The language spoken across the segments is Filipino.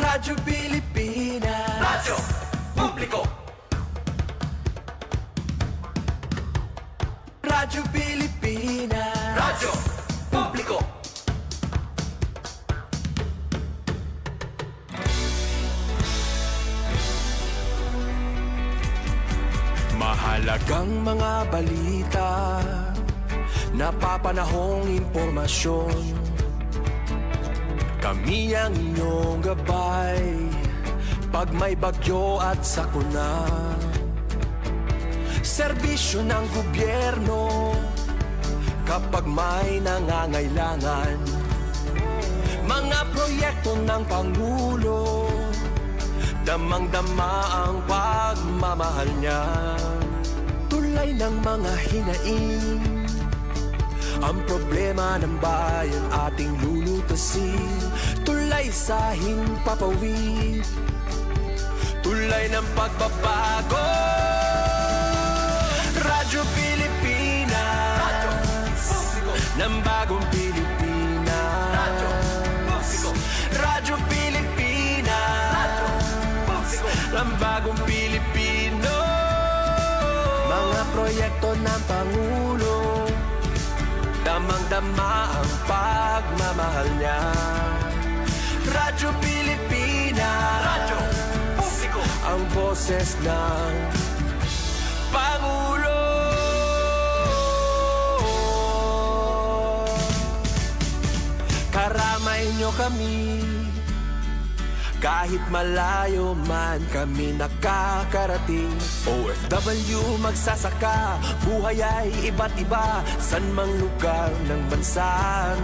Radyo Pilipinas, Radyo Publiko. Radyo Pilipinas, Radyo Publiko. mahalagang mga balita, napapanahong impormasyon. Kami ang inyong gabay pag may bagyo at sakuna. Serbisyo ng gobyerno kapag may nangangailangan. Mga proyekto ng Pangulo, damang-dama ang pagmamahal niya. Tulay ng mga hinaing, ang problema ng bayan ating lulutasin. Tulay sa himpapawid, tulay ng pagbabago. Radyo Pilipinas, Radyo Publiko. ng bagong Pilipinas. Radyo Publiko. Radyo Pilipinas, Radyo Publiko. ng bagong Pilipino. Mga proyekto ng Pangulo, damang-dama ang pagmamahal niya. Radyo Pilipinas, Radyo Publiko. ang boses ng Pangulo. Karamay nyo kami, kahit malayo man kami nakakarating. OFW magsasaka, buhay ay iba't iba, san mang lugar ng bansa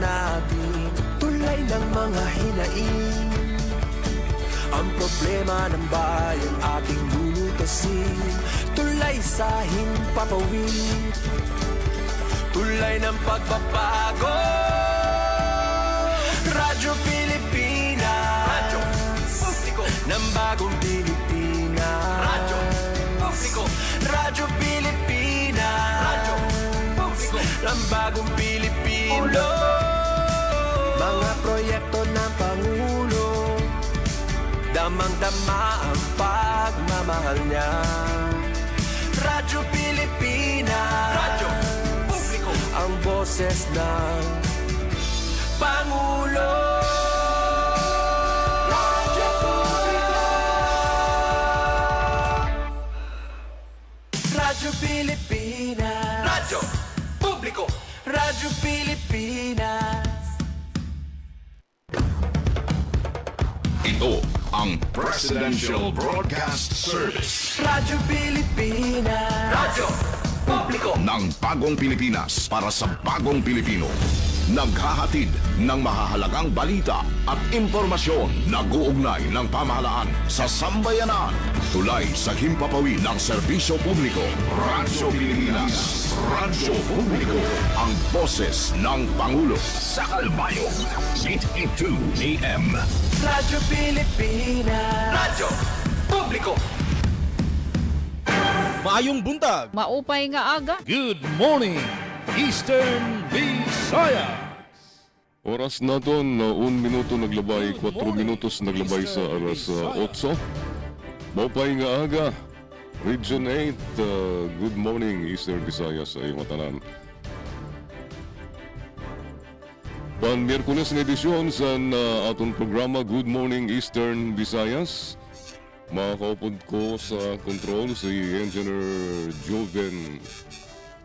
natin. Tulay ng mga hinaing, ang problema ng bayan ating lulutasin. Tulay sa himpapawid, tulay ng pagbabago. Radyo Pilipinas, Radyo Publiko. ng bagong Pilipinas. Radyo Publiko. Radyo Pilipinas, Radyo Publiko. ng bagong Pilipino. Mga proyekto ng Pangulo, damang-dama ang pagmamahal niya. Radyo Pilipinas, Radyo Publiko. ang boses ng Pangulo. Radyo Publiko. Radyo Pilipinas, Radyo Publiko. Radyo Pilipinas. Ito ang Presidential Broadcast Service Radyo Pilipinas, Radyo Publiko. ng Bagong Pilipinas para sa Bagong Pilipino. Naghahatid ng mahahalagang balita at impormasyon na guugnay ng pamahalaan sa sambayanan. Tulay sa himpapawid ng serbisyo publiko. Radyo Pilipinas. Radyo Publiko. Ang boses ng Pangulo. Sa Kalbayo, 882 AM. Radyo Pilipinas. Radyo Publiko. Maayong buntag. Maupay nga aga. Good morning, Eastern Visayas. Oras naton na 1 minuto naglabay, 4 minutos naglabay sa aras 8. Maupay nga aga, Region 8, good morning Eastern Visayas sa iyong matanan. Pan-Miyerkules nga edisyon sa aton programa Good Morning Eastern Visayas. Makaupod ko sa control si Engineer Joven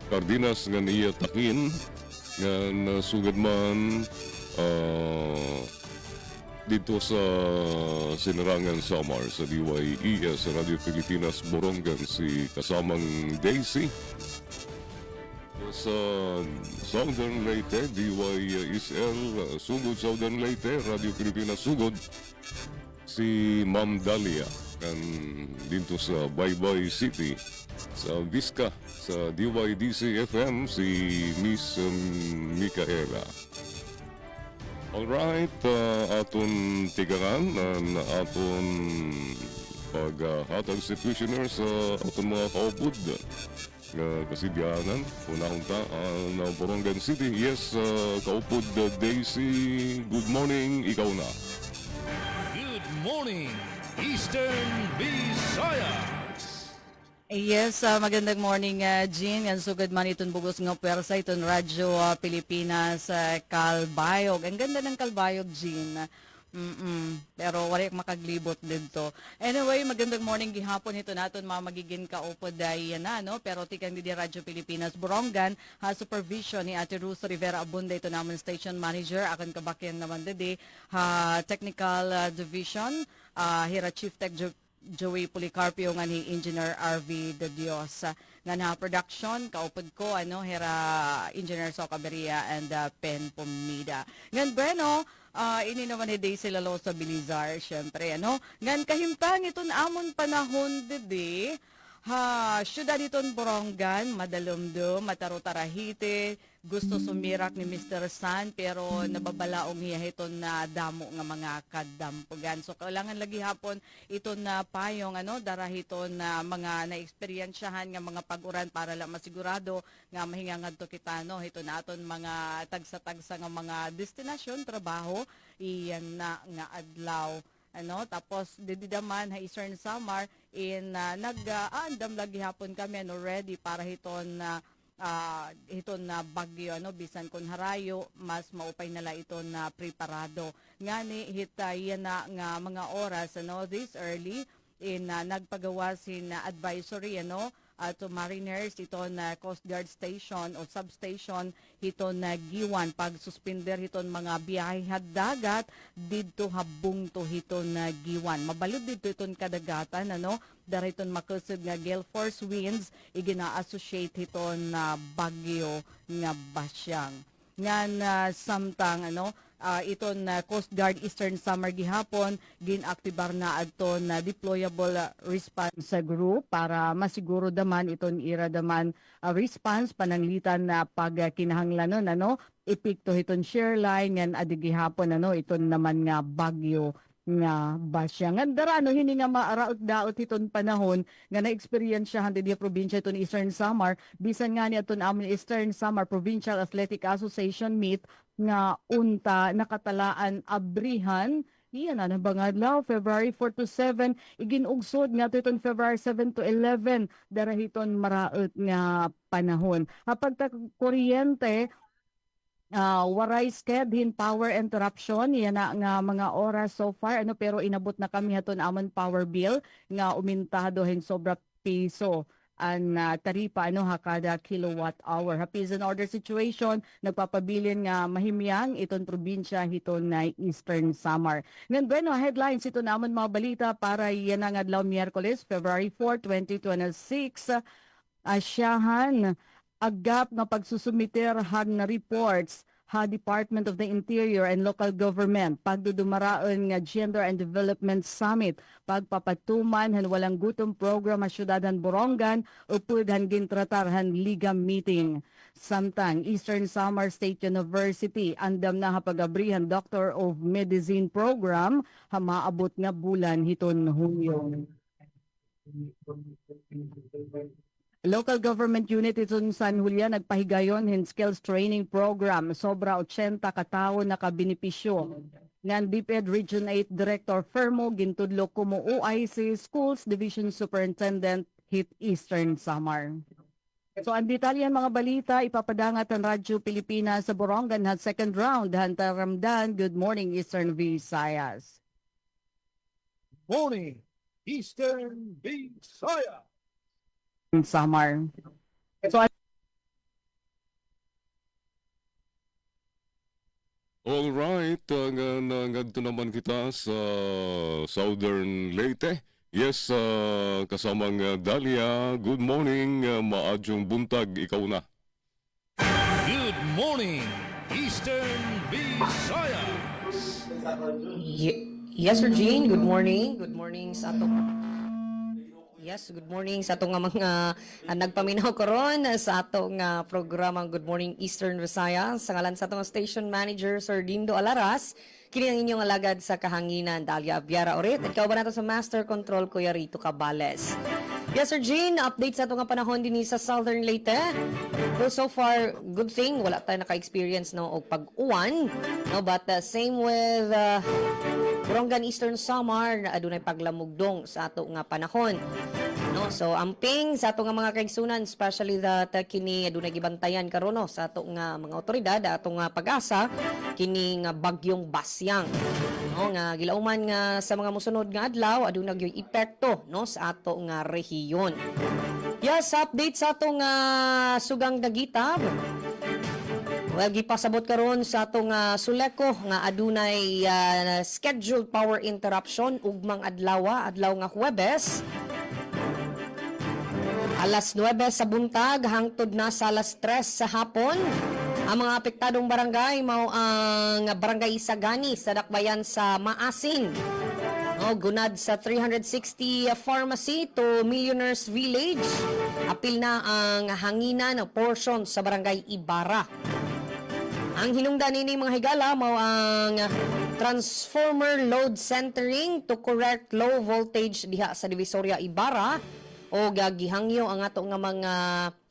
Cardenas nga niya takin nga nasugad man dito sa Sinarangan Samar sa DYES sa Radio Pilipinas Borongan si kasamang Daisy. Sa Southern Leyte, DYESL Sugod Southern Leyte, Radio Pilipinas Sugod si Ma'am Dalia kan dito sa Baybay City. Sa Vizca, sa DYDC FM, si Miss Micaela. Alright, aton tigangan na aton paghatag sa questioner sa aton mga kaupod kasibyanan. Unahong ta na Borongan City. Yes, kaupod Daisy, good morning, ikaw na. Good morning, Eastern Visayas. Yes, magandang morning, Jean. Ang sugad man itong bugos ng pwersa, itong Radyo Pilipinas, Kalbayog. Ang ganda ng Kalbayog, Jean. Pero wala yung makaglibot dito. Anyway, magandang morning gihapon ito naton mga magiging kaupod ay yan na, no? Pero tikang di Radyo Pilipinas Borongan, ha supervision ni Ate Ruth Rivera Abunda, ito naman station manager, akan kabakyan naman dede, ha technical division, hira Chief Tech Joey Policarpio nga ni Engineer RV De Dios. Nga na production, kaupod ko, hira Engineer Soca Beria and Pen Pomida. Ngan bueno, ini naman ni Daisy Lalo sa Bilizar, syempre, Ngan kahimtang iton amon panahon, dede, syudad iton Borongan, madalumdum, matarotarahite, gusto sumirak ni Mr. San, pero nababalaong hiya iton na damo nga mga kadampugan. So, kailangan lagi hapon iton na payong, darahiton na mga na-experiensyahan nga mga pag-uran para lang masigurado nga mahingangan to kita, ito naton mga tagsa-tagsa nga mga destinasyon, trabaho, iyan na nga adlaw. Tapos dididaman ha Eastern Samar in nag-aandam lagi hapon kami ready para hiton na bagyo bisan kun harayo mas maupay nala ito na preparado ngani hitayan na nga mga oras this early in nagpagawa sin advisory to mariners ito na Coast Guard station o substation ito na giwan pag suspender iton mga biyahe dagat didto habung to ito na giwan mabalud didto iton kadagatan dariton makusog nga gale force winds igina-associate iton na bagyo nga basyang ngan samtang iton Coast Guard Eastern Samar gihapon ginaktibar na adto na deployable response group para masiguro daman iton ira daman response pananglitan na pagkinahanglanon ipikto iton share line ngan adi gihapon iton naman nga bagyo nga basya. Nga dara hindi nga maaraot-daot iton panahon nga na-experiensyahan di probinsya iton Eastern Samar bisan nga ni aton amon Eastern Samar Provincial Athletic Association meet nga unta nakatalaan abrihan iyan na bangadlaw February 4 to 7 iginugsod nga iton February 7 to 11 darahiton maraot nga panahon. Hapag ta kuryente waray skedhin power interruption yan na nga mga oras so far pero inabot na kami haton amon power bill nga umintado hin sobra piso ang taripa kada kilowatt hour. Happy in order situation nagpapabilin nga mahimyang iton probinsya hiton na Eastern Samar. Ngan bueno headlines ito namon mga balita para yan ang adlaw Miyerkules February 4, 2026 asyahan agap nga pagsusumiter hang na reports ha Department of the Interior and Local Government pagdudumaraon nga Gender and Development Summit pagpapatuman han walang gutom program sa syudadan Borongan upod han gintratarhan liga meeting. Samtang Eastern Samar State University andam na hapagabrihan Doctor of Medicine program ha maabot nga bulan hiton Hunyo. Local government unit itong San Julian nagpahigayon hin skills training program sobra 80 katawo nakabinipisyo. Ngan DepEd Region 8 Director Fermo gintudlo kumo OIC Schools Division Superintendent hit Eastern Samar. So ang detalyan mga balita ipapadangat ang Radyo Pilipinas sa Borongan at second round Hantaramdan. Good morning Eastern Visayas. Morning, Eastern Visayas. Samar. So All right, ngadto naman kita sa Southern Leyte. Yes, kasamang Dalia. Good morning, maadyong buntag, ikaw na. Good morning, Eastern Visayas. Yes, Sir Jean. Good morning. Good morning sa ato. Yes, good morning sa atong mga nagpaminaw karon sa atong programang Good Morning Eastern Visayas. Sa ngalan sa atong station manager Sir Dindo Alaras, kini ang inyong alagad sa kahanginan Dalia Abiara Orit. At ikaw ba nato sa Master Control Kuya Rito Cabales. Yes, Sir Jean, update sa atong panahon din sa Southern Leyte. Well, so far, good thing wala tayo naka-experience og pag-uwan, no, but same with Borongan Eastern Samar na adunay paglamugdong sa ato nga panahon. No, so amping sa ato nga mga kaigsunan, especially that kini adunay gibantayan karon no sa ato nga mga otoridad, ato nga pag-asa kini nga bagyong Basyang. No, nga gilauman nga sa mga mosunod nga adlaw aduna gyud epekto no sa ato nga rehiyon. Yes, update sa ato nga sugang dagitab. Well, gipasabot karon sa atong Suleko nga adunay scheduled power interruption ugmang adlaw nga Huwebes. Alas 9 sa buntag hangtod na sa alas 3 sa hapon. Ang mga apektadong barangay mao ang Barangay Isagani sa dakbayan sa Maasin. No, gunad sa 360 Pharmacy to Millionaires Village. Apil na ang hanginan portion sa Barangay Ibarra. Ang hinungdan nini mga higala mao ang transformer load centering to correct low voltage diha sa Divisoria Ibarra o gihangyo ang ato nga mga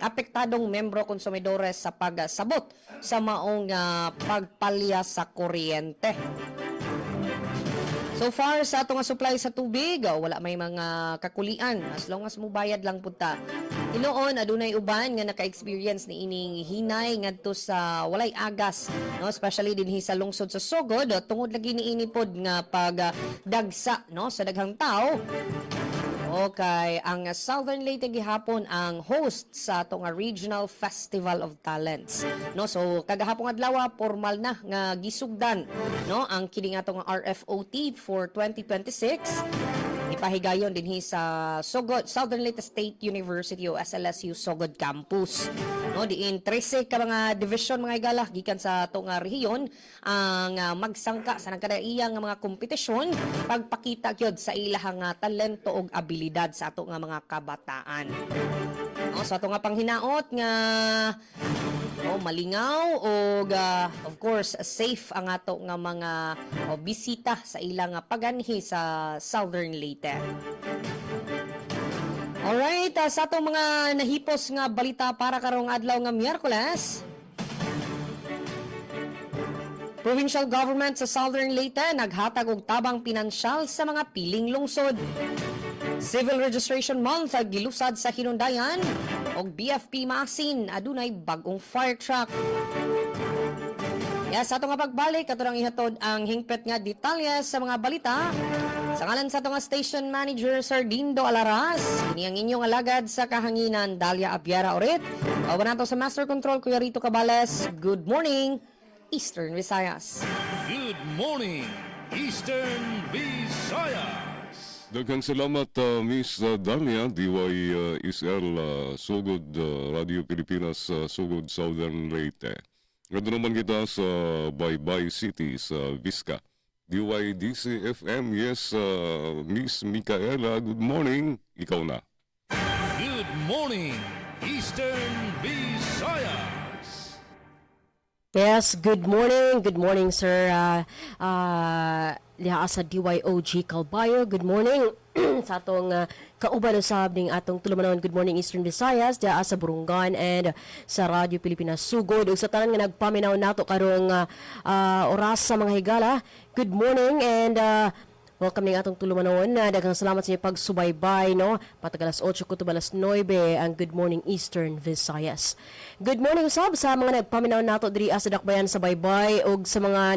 apektadong membro konsumidores sa pagsabot sa maong pagpalya sa kuryente. So far sa ato nga supply sa tubig, wala may mga kakulian as long as mubayad lang punta. Inoon adunay uban nga naka-experience ni ining hinay ngadto sa walay agas, no, especially dinhi sa lungsod sa Sogod tungod lagi ni inipod nga pagdagsa no sa daghang tao. Okay, ang Southern Leyte gihapon ang host sa atong Regional Festival of Talents. No, so kagahapon adlaw formal na nga gisugdan no ang kini atong RFOT for 2026. Ipahigayon dinhi sa Sogod Southern Leyte State University o SLSU Sogod Campus. No, diin 13 ka mga division mga igala gikan sa atong rehiyon ang magsangka sa nagkadaiyang nga mga kompetisyon pagpakita gyud sa ilahang talento ug abilidad sa ato nga mga kabataan. No, sa ato nga panghinaot nga malingaw o of course safe ang ato nga mga bisita sa ilang paganhi sa Southern Leyte. Alright, sa atong mga nahipos nga balita para karong adlaw nga Miyerkules. Provincial government sa Southern Leyte naghatag og tabang pinansyal sa mga piling lungsod. Civil Registration Month gilusad sa Hinundayan og BFP Maasin adunay bagong fire truck. Sa ato nga pagbalik ato nang ihatod ang hingpet nga detalye sa mga balita. Sa ngalan sa ato nga station manager Sir Dindo Alaras, kini ang inyong alagad sa kahanginan Dalia Abiara Orit. Awa nato sa Master Control Kuya Rito Cabales. Good morning, Eastern Visayas. Good morning, Eastern Visayas. Daghang salamat, Miss Dalia, DYSL, Sugod Radio Pilipinas, Sugod Southern Leyte. Ganda naman kita sa Baybay City sa Vizca. DYDC-FM, yes, Miss Micaela, good morning. Ikaw na. Good morning, Eastern Visayas. Yes, good morning. Good morning, sir. Liha sa DYOG Calbayo. Good morning sa atong kauban usab ning atong tulumanon. Good morning, Eastern Visayas. Diha sa Burungan and sa Radyo Pilipinas Sugod. Ug sa tanan nga nagpaminaw nato karong oras sa mga higala. Good morning and welcome ning atong tulumanon. Daghang salamat sa inyong pagsubaybay, no? Patag alas 8 kutob alas 9 ang Good Morning Eastern Visayas. Good morning sab sa mga nagpaminaw nato diri sa dakbayan sa Baybay ug sa mga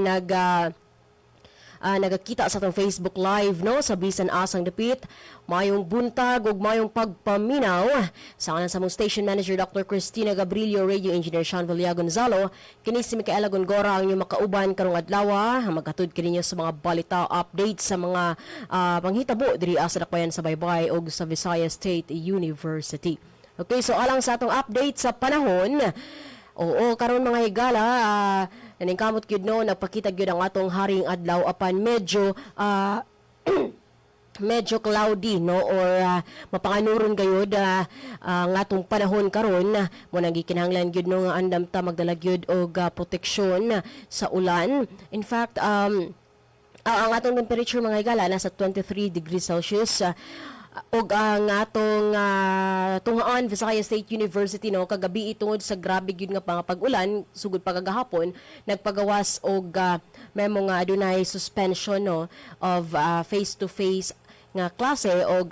nagakita sa atong Facebook Live, no, sa bisan asang dapit. Mayong buntag ug mayong pagpaminaw sa kanan sa mong station manager Dr. Cristina Gabrilio, radio engineer Sean Villa Gonzalo, kini si Micaela Gongora ang inyong makauban karong adlaw. Maghatod kini sa mga balita update sa mga panghitabo diri sa dakbayan sa Baybay ug sa Visayas State University. Okay, so alang sa atong update sa panahon. Oo, karon mga higala, naningkamot gyud no, nagpakita gyud ang atong haring adlaw apan medyo medyo cloudy, no, or mapanganuron gayud ang atong panahon karon. Mo nang gikinahanglan gyud no nga andam ta magdala gyud og proteksyon sa ulan. In fact, ang atong temperature mga higala nasa 23 degrees Celsius. og ang atong tungaan Visayas State University no kagabi tungod sa grabe gyud nga pag-ulan sugod pa kagahapon nagpagawas og memo nga adunay suspension no of face to face nga klase og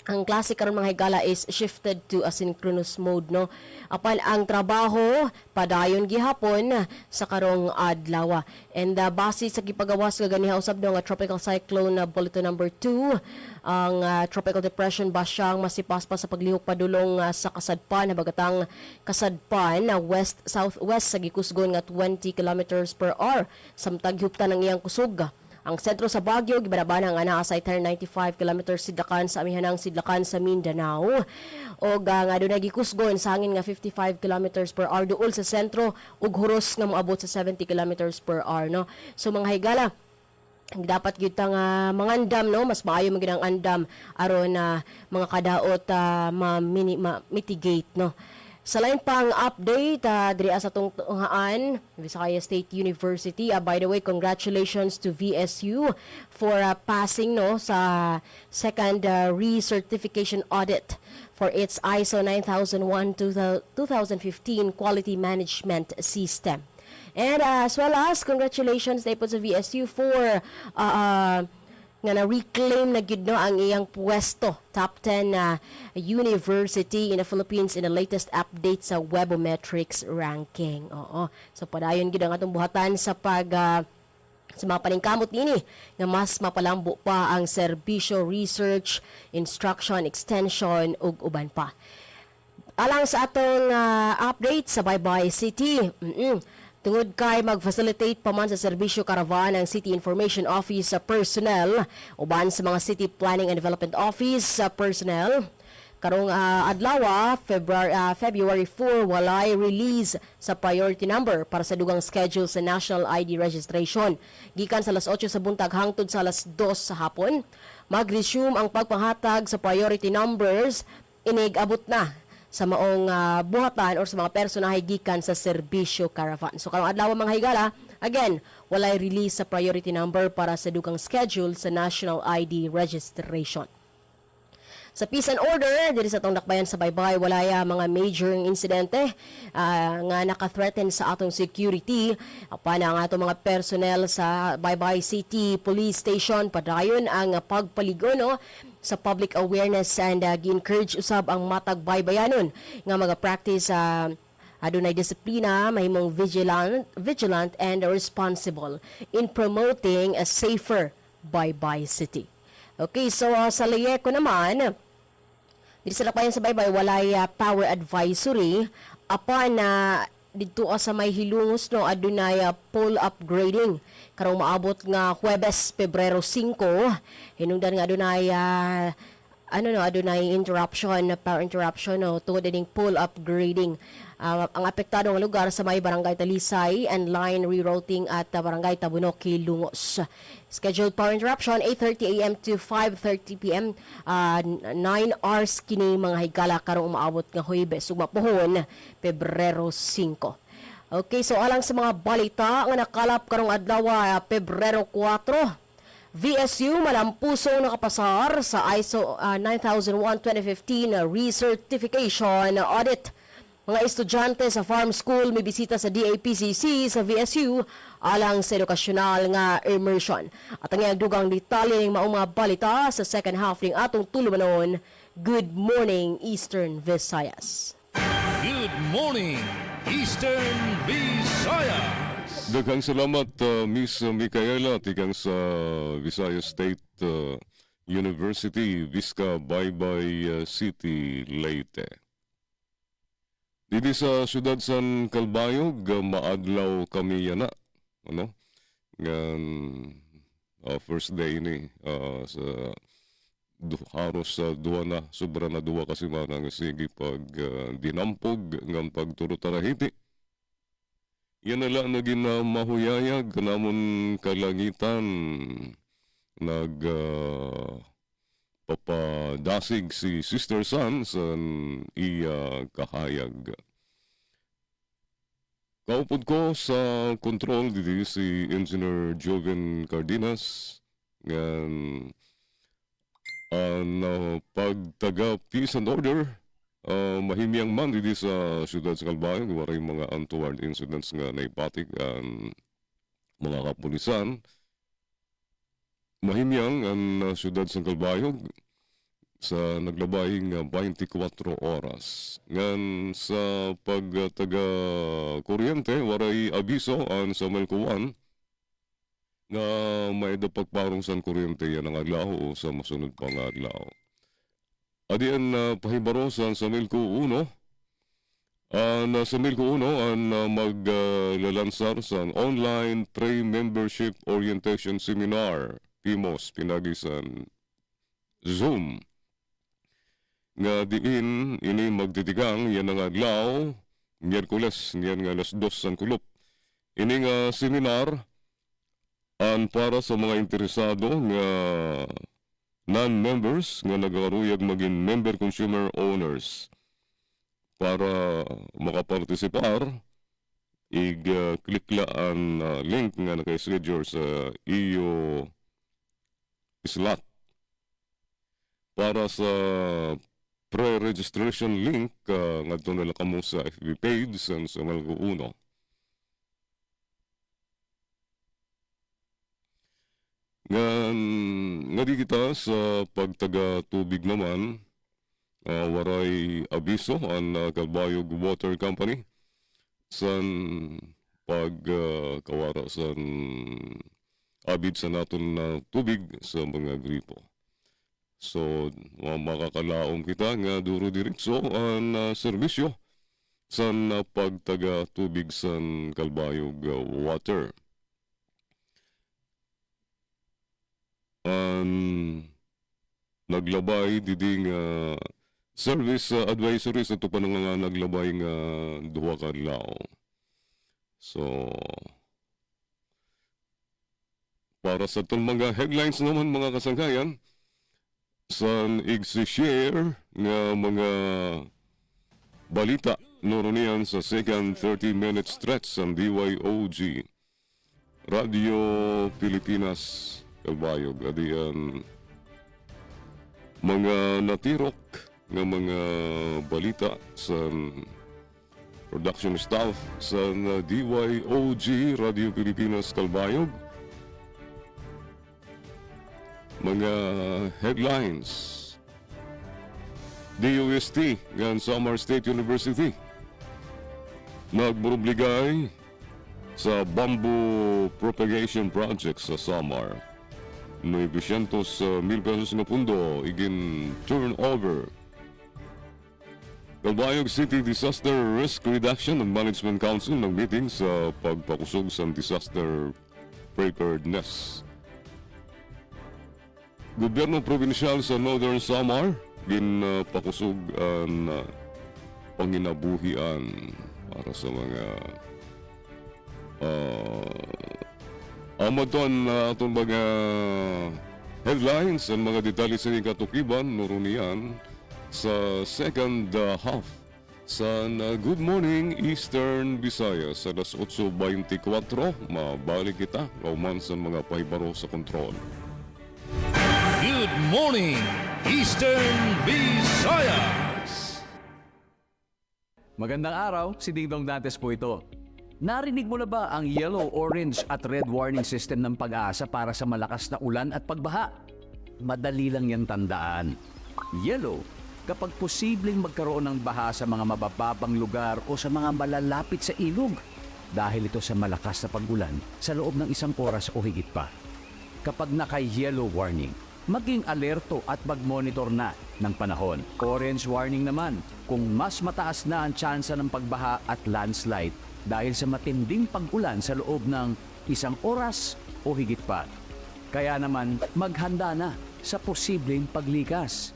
ang klase karon mga higala is shifted to asynchronous mode no apan ang trabaho padayon gihapon sa karong adlaw and base sa gipagawas nga ganiha usab no nga tropical cyclone na bulletin number 2 ang tropical depression ba siyang masipas pa sa paglihok padulong sa kasadpan habagatang kasadpan na west southwest sa gikusgon nga 20 kilometers per hour samtang huptan ang iyang kusog. Ang sentro sa Baguio, gibanabana ang anaa sa 95 km sidlakan sa amihanang sidlakan sa Mindanao. O nga doon gikusgon sa hangin nga 55 km per hour duol sa sentro ug huros nga moabot sa 70 km per hour. No? So mga higala, dapat gyud nga mangandam no mas maayo man gyud ang andam aron na mga kadaot ma-mitigate no. Sa lain pang update, diri sa tunghaan, Visayas State University. By the way, congratulations to VSU for passing no sa second recertification audit for its ISO 9001-2015 Quality Management System. And as well as, congratulations po sa VSU for nga na-reclaim na gid no ang iyang pwesto top 10 university in the Philippines in the latest update sa Webometrics ranking. Oo. So padayon gid ang atong buhatan sa sa mga paningkamot nini nga mas mapalambo pa ang serbisyo, research, instruction, extension ug uban pa. Alang sa atong update sa Baybay City. Tungod kay mag-facilitate pa man sa serbisyo karavan ang City Information Office sa personnel uban sa mga City Planning and Development Office sa personnel. Karong adlaw, February 4, walay release sa priority number para sa dugang schedule sa National ID registration. Gikan sa alas 8 sa buntag hangtod sa alas 2 sa hapon, mag-resume ang pagpanghatag sa priority numbers inig abot na sa maong buhatan or sa mga personahe gikan sa serbisyo caravan. So karong adlaw mga higala, again, walay release sa priority number para sa dugang schedule sa National ID registration. Sa peace and order, diri sa tong dakbayan sa Baybay, walay mga major insidente nga naka-threaten sa atong security. Apan ang atong mga personnel sa Baybay City Police Station padayon ang pagpaligo no sa public awareness and gi-encourage usab ang matag baybayanon nga mag-practice adunay disiplina, mahimong vigilant and responsible in promoting a safer Baybay City. Okay, so sa Leyeko naman, dito sa lakbayan sa Baybay, walay power advisory apan dito sa may hilungos no adunay pole upgrading karong maabot nga Huwebes Pebrero 5 hinungdan nga adunay adunay power interruption no tungod ding pole upgrading. Ang apektado nga lugar sa may Barangay Talisay and line rerouting at Barangay Tabunok, Hilungos. Scheduled power interruption 8:30 a.m. to 5:30 p.m. 9 hours kini mga higala karong umaabot nga Huwebes ug mapuhon Pebrero 5. Okay, so alang sa mga balita nga nakalap karong adlaw Pebrero 4, VSU malampusong nakapasar sa ISO 9001-2015 recertification audit. Mga estudyante sa farm school may bisita sa DAPCC sa VSU alang sa edukasyonal nga immersion. At ang iyang dugang detalye ng maong mga balita sa second half ng atong tulumanon. Good morning, Eastern Visayas. Good morning, Eastern Visayas. Daghang salamat, Miss Micaela, tigang sa Visayas State University, Visca Baybay City, Leyte. Dito sa siyudad San Calbayog, maadlaw kami yana. Ano? Ngan, first day ni sa haros sa duwa na, sobra na duwa kasi manang sige pag dinampog ng pagturutarahiti. Yan na lang naging mahuyayag namon kalangitan papadasig si Sister San sa iya kahayag. Kaupod ko sa control dito si Engineer Joven Cardenas. Ang pagtaga peace and order, mahimyang man dito sa siyudad sa Calbayog, waray mga untoward incidents nga naipatig ang mga kapulisan. Mahimyang ang siyudad sa Calbayog sa naglabahing 24 oras. Ngan sa pagtaga kuryente, waray abiso ang sa Melcoan nga may pagparong sa kuryente yan ang adlaw o sa masunod pang adlaw. Adian pahibaro sa Melco 1. Sa Melco 1 ang maglalansar sa online pre-membership orientation seminar PIMOS pinagisan Zoom. Nga diin ini magtitigang yan ang adlaw Miyerkules yan nga alas 2 ang kulop. Ini nga seminar an para sa mga interesado nga non-members nga nagaruyag maging member consumer owners. Para makapartisipar, i-click ang link nga naka-schedule sa iyo slot. Para sa pre-registration link, nga ito nila kamo sa FB page sa Melco 1. Nga di kita sa pagtaga tubig naman, waray abiso ang Calbayog Water Company san pagkawara san abid sa naton na tubig sa mga gripo. So, makakalaom kita nga duro diretso ang serbisyo san pagtaga tubig san Calbayog Water. Naglabay diding service advisory sa ito pa nga naglabay nga duwa ka adlaw. So, para sa itong mga headlines naman mga kasangkayan, san i-share nga mga balita noronian sa second 30-minute stretch sa DYOG Radio Pilipinas Calbayog. Adiyan mga natirok nga mga balita sa production staff sa DYOG Radio Pilipinas Calbayog. Mga headlines. DUST ng Samar State University nagburubligay sa bamboo propagation project sa Samar. 900,000 pesos na pundo igin turnover. Calbayog City Disaster Risk Reduction and Management Council ng meeting sa pagpakusog sa disaster preparedness. Gobyerno Probinsyal sa Northern Samar ginpakusog ang panginabuhian para sa mga amaton atong mga headlines and mga detalye sa katukiban nurunian sa second half sa Good Morning Eastern Visayas sa alas 8:24. Mabalik kita kauman sa mga pahibaro sa kontrol. Good morning, Eastern Visayas! Magandang araw, si Dingdong Dantes po ito. Narinig mo na ba ang yellow, orange at red warning system ng Pag-asa para sa malakas na ulan at pagbaha? Madali lang yan tandaan. Yellow, kapag posibleng magkaroon ng baha sa mga mabababang lugar o sa mga malalapit sa ilog dahil ito sa malakas na pag-ulan sa loob ng 1 oras o higit pa. Kapag naka-yellow warning, maging alerto at mag-monitor na ng panahon. Orange warning naman kung mas mataas na ang tsansa ng pagbaha at landslide dahil sa matinding pag-ulan sa loob ng 1 oras o higit pa. Kaya naman maghanda na sa posibleng paglikas.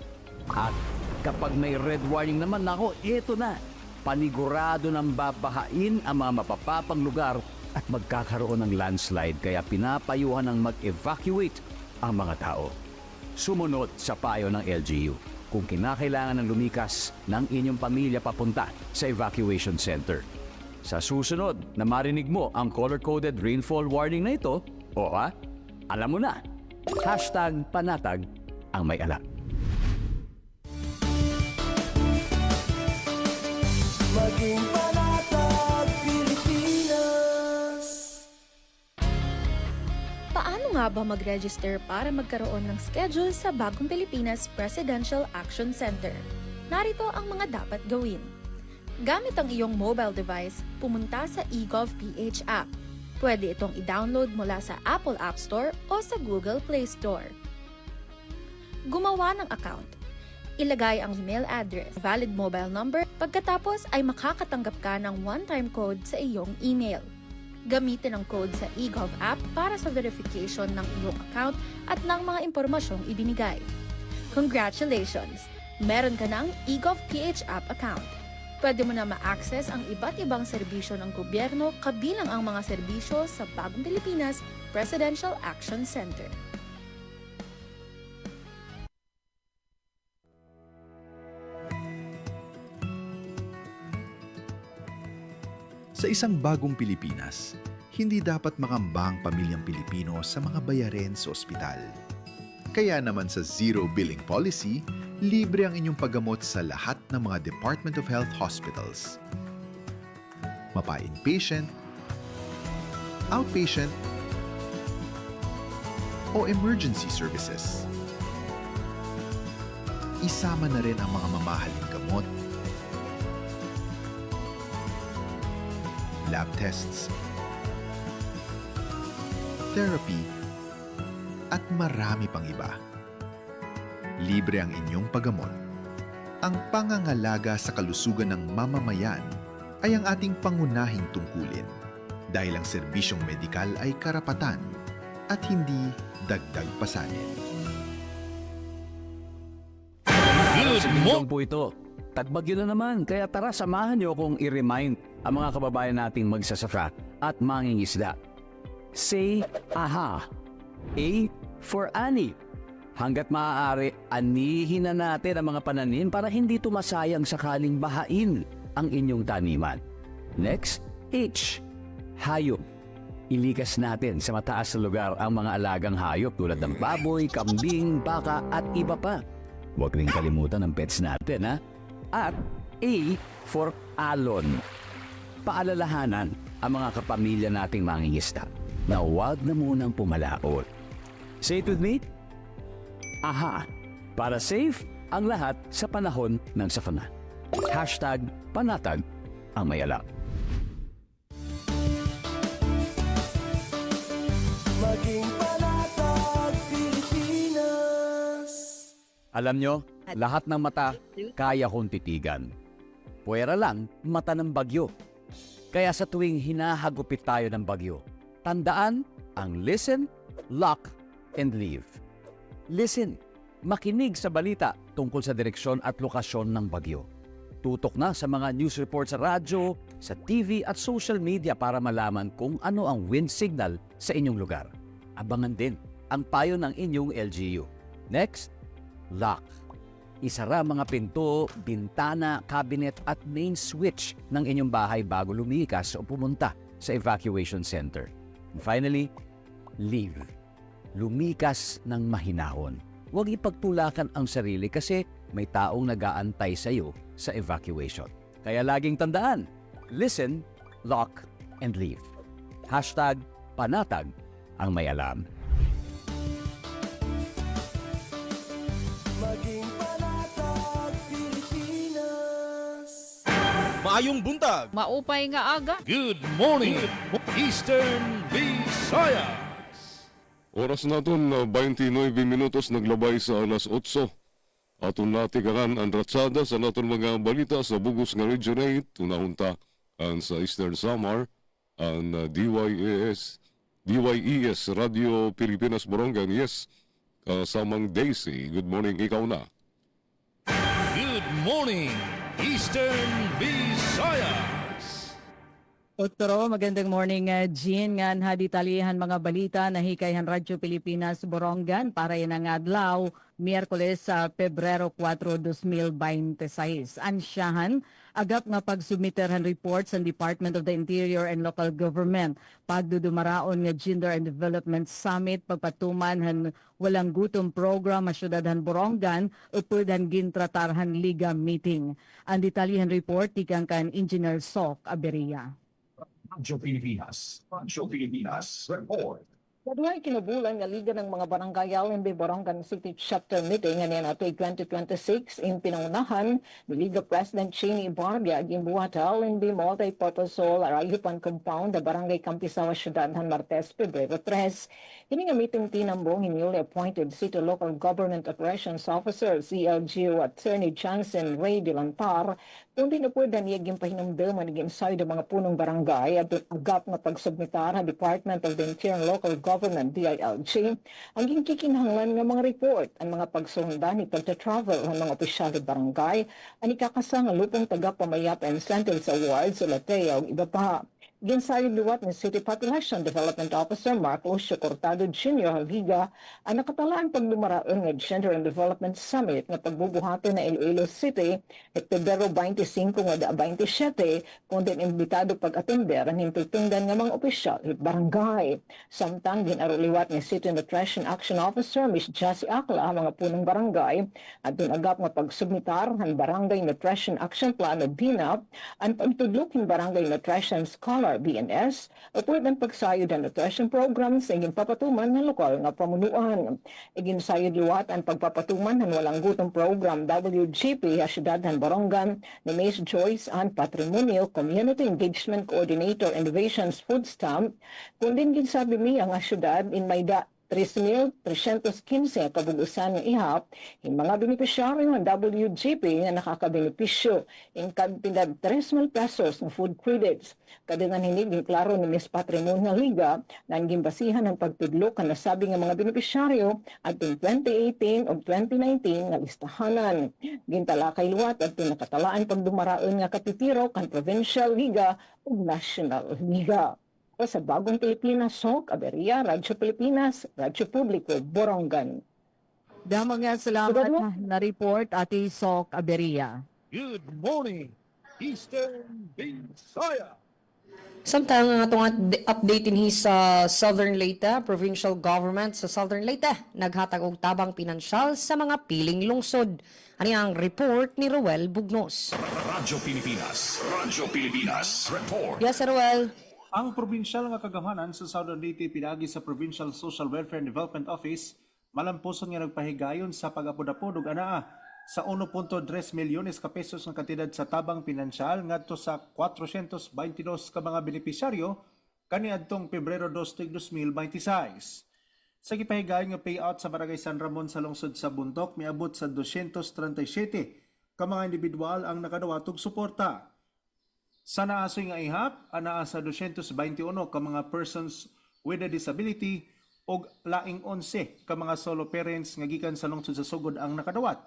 At kapag may red warning naman, nako, ito na. Panigurado ng babahain ang mga mapapapang lugar at magkakaroon ng landslide kaya pinapayuhan ng mag-evacuate ang mga tao. Sumunod sa payo ng LGU kung kinakailangan ng lumikas ng inyong pamilya papunta sa evacuation center. Sa susunod na marinig mo ang color-coded rainfall warning na ito, alam mo na, #panatag ang may alam. nga ba mag-register para magkaroon ng schedule sa Bagong Pilipinas Presidential Action Center? Narito ang mga dapat gawin. Gamit ang iyong mobile device, pumunta sa eGovPH app. Pwede itong i-download mula sa Apple App Store o sa Google Play Store. Gumawa ng account. Ilagay ang email address, valid mobile number, pagkatapos ay makakatanggap ka ng one-time code sa iyong email. Gamitin ang code sa eGov app para sa verification ng iyong account at ng mga impormasyong ibinigay. Congratulations! Meron ka ng eGovPH app account. Pwede mo na ma-access ang iba't ibang serbisyo ng gobyerno kabilang ang mga serbisyo sa Bagong Pilipinas Presidential Action Center. Sa isang bagong Pilipinas, hindi dapat makamba ang pamilyang Pilipino sa mga bayarin sa ospital. Kaya naman sa Zero Billing Policy, libre ang inyong paggamot sa lahat ng mga Department of Health hospitals. Mapa-inpatient, outpatient, o emergency services. Isama na rin ang mga mamahaling gamot, lab tests, therapy, at marami pang iba. Libre ang inyong paggamot. Ang pangangalaga sa kalusugan ng mamamayan ay ang ating pangunahing tungkulin dahil ang serbisyong medikal ay karapatan at hindi dagdag pasanin. Good po ito. Tagbagyo na naman, kaya tara samahan niyo kung i-remind ang mga kababayan nating magsasaka at mangingisda. Say aha. A for ani. Hanggat maaari, anihin na natin ang mga pananim para hindi tumasayang sakaling bahain ang inyong taniman. Next, H. Hayop. Ilikas natin sa mataas na lugar ang mga alagang hayop tulad ng baboy, kambing, baka at iba pa. Huwag rin kalimutan ang pets natin, ha? At A for alon. Paalalahanan ang mga kapamilya nating mangingisda na huwag na munang pumalaot. Say it with me. Aha! Para safe ang lahat sa panahon ng sakuna. Hashtag panatag ang mayala. Maging panatag Pilipinas. Alam nyo, lahat ng mata kaya kong titigan. Puwera lang mata ng bagyo. Kaya sa tuwing hinahagupit tayo ng bagyo, tandaan ang listen, lock, and leave. Listen, makinig sa balita tungkol sa direksyon at lokasyon ng bagyo. Tutok na sa mga news report sa radyo, sa TV at social media para malaman kung ano ang wind signal sa inyong lugar. Abangan din ang payo ng inyong LGU. Next, lock. Isara mga pinto, bintana, cabinet at main switch ng inyong bahay bago lumikas o pumunta sa evacuation center. And finally, leave. Lumikas ng mahinahon. Huwag ipagtulakan ang sarili kasi may taong nag-aantay sa iyo sa evacuation. Kaya laging tandaan, listen, lock, and leave. Hashtag panatag ang may alam. Maging panatag Pilipinas. Maayong buntag. Maupay nga aga. Good morning, Eastern Visayas. Oras naton 29 minutos naglabay sa alas 8. Aton natikakan ang ratsada sa naton mga balita sa bugos nga Region 8. Unahunta ang sa Eastern Samar, ang DYES Radio Pilipinas Borongan. Yes, kasamang Daisy. Good morning, ikaw na. Good morning, Eastern Visayas. Otro, magandang morning, Jean. Ngan haditalihan mga balita na hikayhan Radyo Pilipinas Borongan para yan ang adlaw, Miyerkules sa Pebrero 4, 2026. Ansyahan, agap nga pagsubmiterhan reports sa Department of the Interior and Local Government. Pagdudumaraon nga Gender and Development Summit, pagpatuman han walang gutom program sa syudadhan Borongan, upod han gintratarhan liga meeting. Ang detalyihan report, tikang kan Engineer Sok Aberia. Radyo Pilipinas report. Kadway kinabulan nga Liga ng mga Barangay LNB Borongan City Chapter Meeting nga niya nato 2026 in pinangunahan ni Liga President Cheney Barbia gimbuhat LNB Multi-Purpose Hall Arayupan Compound da Barangay Campisawa Ciudad Han Martes Pebrero 3. Kini nga meeting tinambong ni newly appointed City Local Government Operations Officer CLGO Attorney Johnson Ray Dilantar kundi na po niya gimpahinamdaman nag-insay da mga punong barangay at agap nga pagsubmitar sa Department of the Interior and Local Government DILG ang ginkikinahanglan nga mga report ang mga pagsunda ni pagta-travel ng mga opisyal ng barangay ang ikakasa nga lupong taga-pamayap and sentence awards sa Lateo iba pa. Ginsayod liwat ni City Population Development Officer Mark Lucio Cortado Jr. Halhiga ang nakatalaan pagdumaraon nga Gender and Development Summit nga pagbubuhaton na Iloilo City at Pebrero 25 nga 27 kung din imbitado pag-atender ang hintutungdan nga mga opisyal at barangay. Samtang ginaruliwat ni City Nutrition Action Officer Ms. Jessie Akla ang mga punong barangay at dunagap nga pagsubmitar ang Barangay Nutrition Action Plan o BNAP ang pagtudluking Barangay Nutrition Scholar BNS at ang pagsayod ang nutrition programs sa iging papatuman ng lokal nga pamunuan. Iginsayod liwat ang pagpapatuman ng walang gutom program WGP Asyudad ng Borongan ni Ms. Joyce Ann Patrimonial Community Engagement Coordinator Innovations Food Stamp kundin ginsabi mi ang asyudad in Mayda 3,315 kabugusan ng ihap, yung mga benepisyaryo ng WGP na nakakabenepisyo, yung kadpindad 3,000 pesos na food credits. Kadingan hinig yung klaro ni Ms. Patrimon nga Liga na ang gimbasihan ng pagtudlok ang nasabi ng mga benepisyaryo at yung 2018 o 2019 na listahanan. Gintalakay luwat at pinakatalaan pagdumaraon nga katitiro kan Provincial Liga o National Liga. Sa Bagong Pilipinas, SOC, Aberia, Radyo Pilipinas, Radyo Publiko, Borongan. Damo nga salamat na report Ate Sok Aberia. Good morning, Eastern Visayas. Samtang atong update din sa Southern Leyte, provincial government sa Southern Leyte naghatag og tabang pinansyal sa mga piling lungsod. Ani ang report ni Roel Bugnos. Radyo Pilipinas. Radyo Pilipinas. Report. Yes, Sir Roel. Ang probinsyal nga kagamanan sa Southern Leyte pinagi sa Provincial Social Welfare and Development Office malampuson nga nagpahigayon sa pag-apod-apod ug anaa sa 1.3 milyones ka pesos nga kantidad sa tabang pinansyal ngadto sa 422 ka mga benepisyaryo kaniadtong Pebrero 2, 2026. Sa gipahigayon nga payout sa Barangay San Ramon sa lungsod sa Buntok miabot sa 237 ka mga individual ang nakadawat og suporta. Sa naasoy nga ihap, anaa sa 221 ka mga persons with a disability o laing 11 ka mga solo parents nga gikan sa lungsod sa sugod ang nakadawat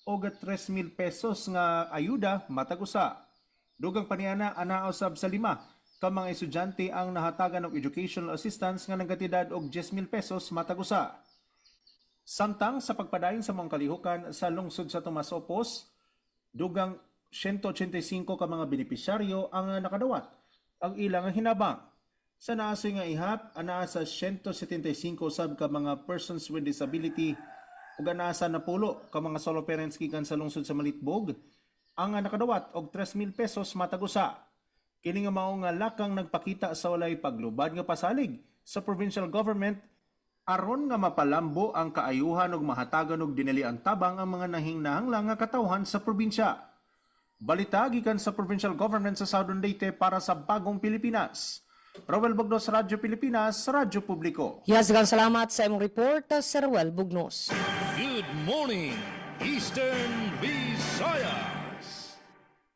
o 3,000 pesos nga ayuda matag usa. Dugang paniana anaa usab sa 5 ka mga estudyante ang nahatagan og educational assistance nga nagkatidad og 10,000 pesos matag usa. Samtang sa pagpadayon sa mga kalihukan sa lungsod sa Tomas Opos, dugang 185 ka mga benepisyaryo ang nakadawat ang ilang hinabang. Sa naasoy nga ihap, anaa sa 175 sab ka mga persons with disability ug anaa sa napulo ka mga solo parents gikan sa lungsod sa Malitbog ang nakadawat og 3,000 pesos matag usa. Kini nga mao nga lakang nagpakita sa walay paglubad nga pasalig sa provincial government aron nga mapalambo ang kaayuhan ug mahatagan og dinalian tabang ang mga nahingnahanglang nga katawhan sa probinsya. Balita gikan sa provincial government sa Southern Leyte para sa Bagong Pilipinas. Roel Bugnos, Radyo Pilipinas, Radyo Publiko. Yes, salamat sa imong report, Sir Roel Bugnos. Good morning, Eastern Visayas.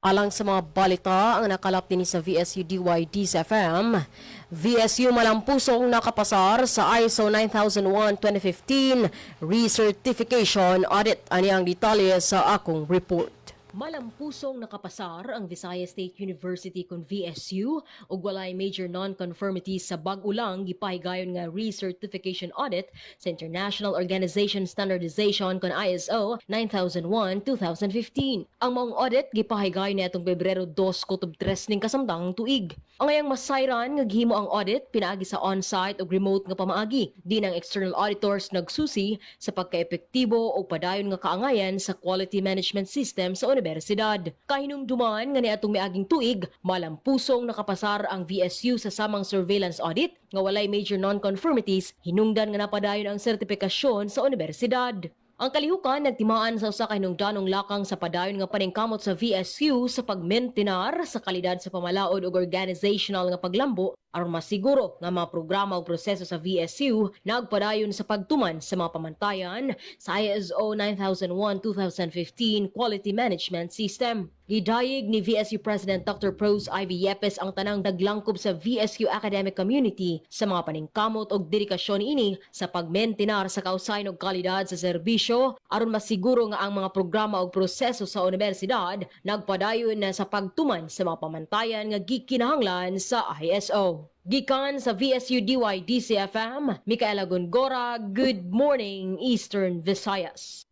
Alang sa mga balita ang nakalap din sa VSU DYD's FM, VSU malampusong nakapasar sa ISO 9001-2015 Recertification Audit. Ani ang detalye sa akong report. Malampusong nakapasar ang Visayas State University kon VSU ug walay major non-conformities sa bag-o lang gipahigayon nga recertification audit sa International Organization Standardization kon ISO 9001-2015. Ang maong audit gipahigayon niadtong Pebrero 2 kutob 3 ning kasamdang tuig. Ang ngayang masayran nga gihimo ang audit pinaagi sa on-site ug remote nga pamaagi. Di ng external auditors nagsusi sa pagkaepektibo o padayon nga kaangayan sa quality management system sa university universidad. Kahinumduman nga niadtong miaging tuig, malampusong nakapasar ang VSU sa samang surveillance audit nga walay major non-conformities, hinungdan nga napadayon ang sertifikasyon sa universidad. Ang kalihukan nagtimaan sa usa ka hinungdanong lakang sa padayon nga paningkamot sa VSU sa pagmentenar sa kalidad sa pamalaod ug organizational nga paglambo aron masiguro nga mga programa ug proseso sa VSU nagpadayon sa pagtuman sa mga pamantayan sa ISO 9001-2015 Quality Management System. Gidayeg ni VSU President Dr. Prose Ivy Yepes ang tanang daglangkob sa VSU academic community sa mga paningkamot ug dedikasyon ini sa pagmentenar sa kausayon ug kalidad sa serbisyo aron masiguro nga ang mga programa ug proseso sa universidad nagpadayon na sa pagtuman sa mga pamantayan nga gikinahanglan sa ISO. Gikan sa VSU DYDC-FM, Micaela Gongora, Good Morning Eastern Visayas.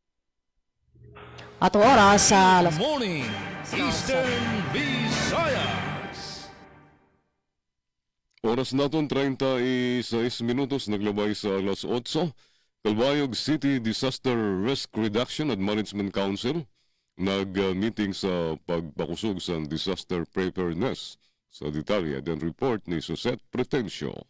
Ato oras sa Good morning, Eastern Visayas. Oras naton 36 minutos, naglabay sa alas 8. Calbayog City Disaster Risk Reduction and Management Council nag-meeting sa pagpakusog sa disaster preparedness. Sa detalye den report ni Susette Pretencio.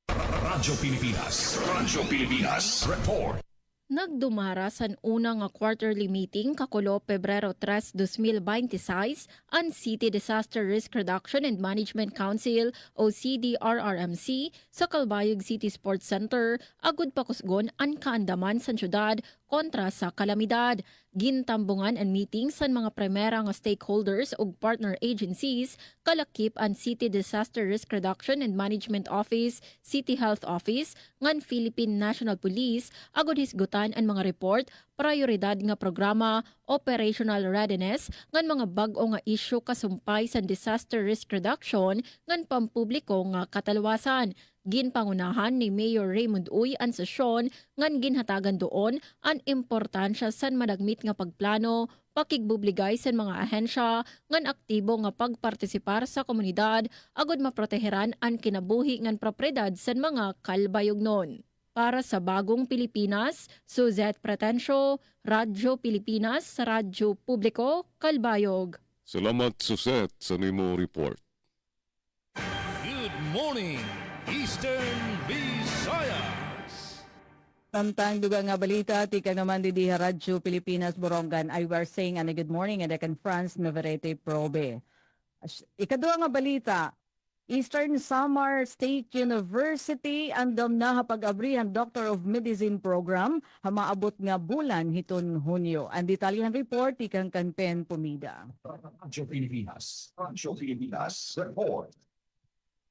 Radyo Pilipinas report. Nagdumara sa una nga quarterly meeting kakulo Pebrero 3, 2026 ang City Disaster Risk Reduction and Management Council o CDRRMC sa Calbayog City Sports Center agud pakusgon ang kaandaman sa syudad kontra sa kalamidad. Gintambungan ang meeting sa mga primera nga stakeholders ug partner agencies kalakip ang City Disaster Risk Reduction and Management Office, City Health Office, ngan Philippine National Police agud hisgutan ang mga report, prioridad nga programa, operational readiness, ngan mga bag-o nga isyu kasumpay sa disaster risk reduction ngan pampubliko nga katalwasan. Ginpangunahan ni Mayor Raymond Uy ang sesyon ngan ginhatagan doon ang importansya sa madagmit nga pagplano, pakigbubligay sa mga ahensya ngan aktibo nga pagpartisipar sa komunidad agud maproteheran ang kinabuhi ngan propriedad sa mga kalbayognon. Para sa Bagong Pilipinas, Suzette Pretencio, Radyo Pilipinas sa Radyo Publiko, Calbayog. Salamat Susette sa nimo report. Good morning, Eastern Visayas. Samtang duga nga balita, tika naman di Radyo Pilipinas Borongan, I were saying and good morning and can France Navarrete Probe. Ikadua nga balita, Eastern Samar State University andam na pag-abrihan Doctor of Medicine program hamaabot nga bulan hiton Hunyo. Ang detalyahan report ikang Kanpen Pumida. Radyo Pilipinas report.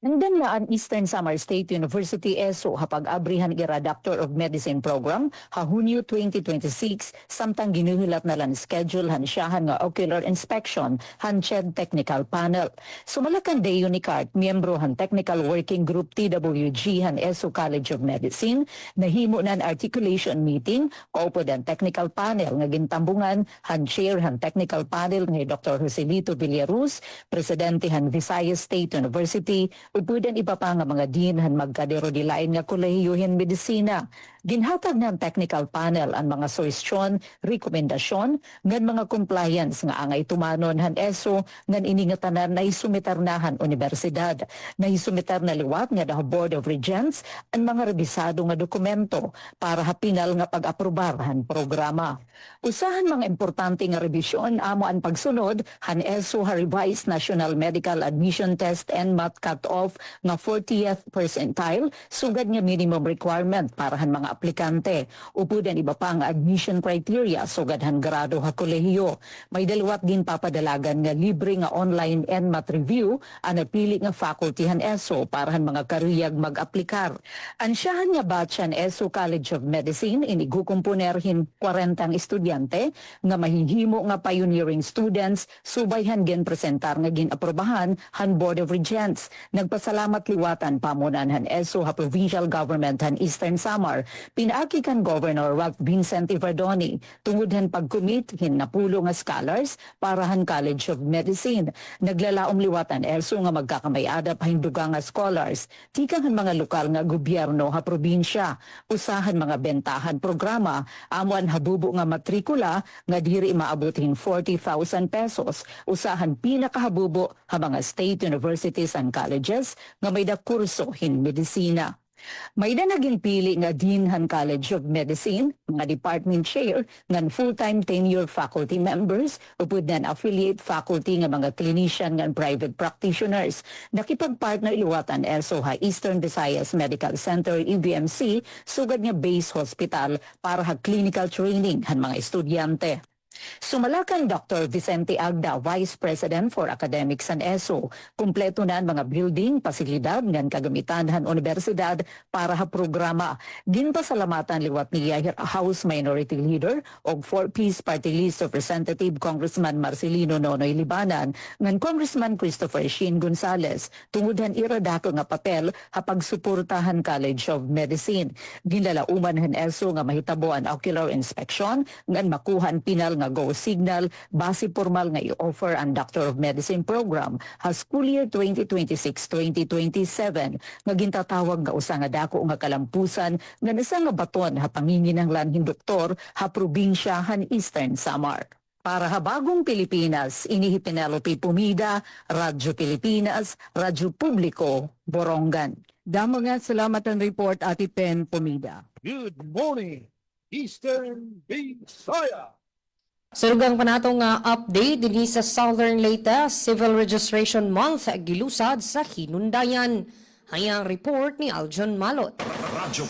Nandan na ang Eastern Samar State University ESO hapag-abrihan ira Doctor of Medicine program ha Hunyo 2026 samtang ginuhilat na lang schedule han siyahan nga ocular inspection han CHED Technical Panel. Sumalakan day Unicart, miyembro han Technical Working Group TWG han ESO College of Medicine, nahimo nan articulation meeting kaupod ang Technical Panel nga gintambungan han Chair han Technical Panel nga Dr. Joselito Villaruz, Presidente han Visayas State University, upudan iba pa nga mga dinhan magkadero dilain nga kolehiyohin medisina. Ginhatag ng technical panel ang mga suwestyon, rekomendasyon, ngan mga compliance nga angay tumanon han ESO ngan iningatanan na isumitar nahan universidad. Na isumitar na liwat nga the Board of Regents ang mga rebisado nga dokumento para hapinal nga pag-aprobar han programa. Usahan mga importante nga revisyon amo ang pagsunod han ESO ha revised National Medical Admission Test and MAT cut-off nga 40th percentile sugad nga minimum requirement para han mga aplikante. Upudan iba pa nga admission criteria sugad han grado ha kolehiyo. May dalawat din papadalagan nga libre nga online NMAT review ang napili nga faculty han ESO para han mga karuyag mag-aplikar. Ansyahan nga batch han ESO College of Medicine inigukumponerhin 40 ang estudyante nga mahihimo nga pioneering students subay han gen presentar nga ginaprobahan han Board of Regents. Nagpasalamat liwatan pamunan han ESO ha provincial government han Eastern Samar. Pinaagi kan Governor Ralph Vincent Iverdoni tungod han pagkumit hin napulo nga scholars para han College of Medicine. Naglalaom liwatan ESO nga magkakamayada pa hinduga nga scholars. Tikang han mga lokal nga gobyerno ha probinsya. Usahan mga bentahan programa. Amuan habubo nga matrikula nga diri maabot hin 40,000 pesos. Usahan pinakahabubo ha mga state universities and colleges nga may da kurso hin medisina. May da naging pili nga Dean College of Medicine, mga department chair, ngan full-time tenure faculty members, upod nan affiliate faculty nga mga clinician ngan private practitioners. Nakipag-partner iluwatan ESO ha Eastern Visayas Medical Center EVMC, sugad nga base hospital para ha clinical training han mga estudyante. Sumalakan Dr. Vicente Agda, Vice President for Academics and ESO. Kumpleto na ang mga building, pasilidad, ngan kagamitan han universidad para ha programa. Ginpasalamatan liwat niya House Minority Leader o 4-piece party list Representative Congressman Marcelino Nonoy Libanan ngan Congressman Christopher Shin Gonzales tungudan iradako nga papel ha pagsuportahan College of Medicine. Ginlalauman han ESO nga mahitabo ang ocular inspection ngan makuhan pinal nga go signal base formal nga i-offer ang Doctor of Medicine program ha school year 2026-2027 nga gintatawag nga usa nga dako nga kalampusan nga nasa nga baton ha panginginahanglan hin doktor ha probinsya han Eastern Samar. Para ha bagong Pilipinas, inihi Penelope Pumida, Radyo Pilipinas, Radyo Publiko, Borongan. Damo nga salamat ang report Ati Pen Pumida. Good morning, Eastern Visayas. Surugang pa nato nga update dinhi sa Southern Leyte Civil Registration Month gilusad sa Hinundayan. Hayang report ni Aljon Malot. Radyo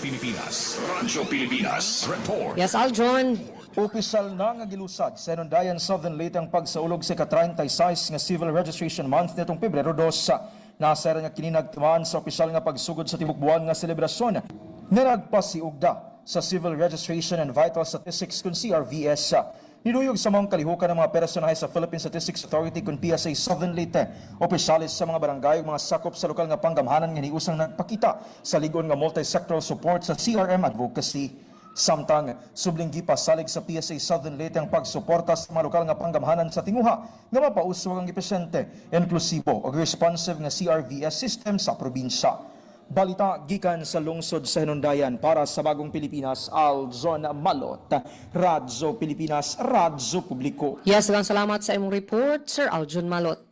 Pilipinas, report. Yes, Aljon. Opisyal na nga gilusad sa Hinundayan Southern Leyte ang pagsaulog sa ika-36 nga Civil Registration Month nitong Pebrero 2. Nasara nga kininagtumaan sa opisyal nga pagsugod sa tibok buwan nga selebrasyon nga nagpasiugda sa Civil Registration and Vital Statistics kun CRVS. Niluyog sa mga kalihukan ng mga personahe sa Philippine Statistics Authority kun PSA Southern Leyte. Opisyalis sa mga barangay ug mga sakop sa lokal nga panggamhanan nga niusang nagpakita sa ligon nga multi-sectoral support sa CRM advocacy. Samtang sublinggi pa salig sa PSA Southern Leyte ang pagsuporta sa mga lokal nga panggamhanan sa tinguha nga mapauswag ang epesyente, inklusibo ug responsive nga CRVS system sa probinsya. Balita gikan sa lungsod sa Hinundayan para sa Bagong Pilipinas, Aljon Malot, Radyo Pilipinas, Radyo Publiko. Yes, salamat sa imong report, Sir Aljon Malot.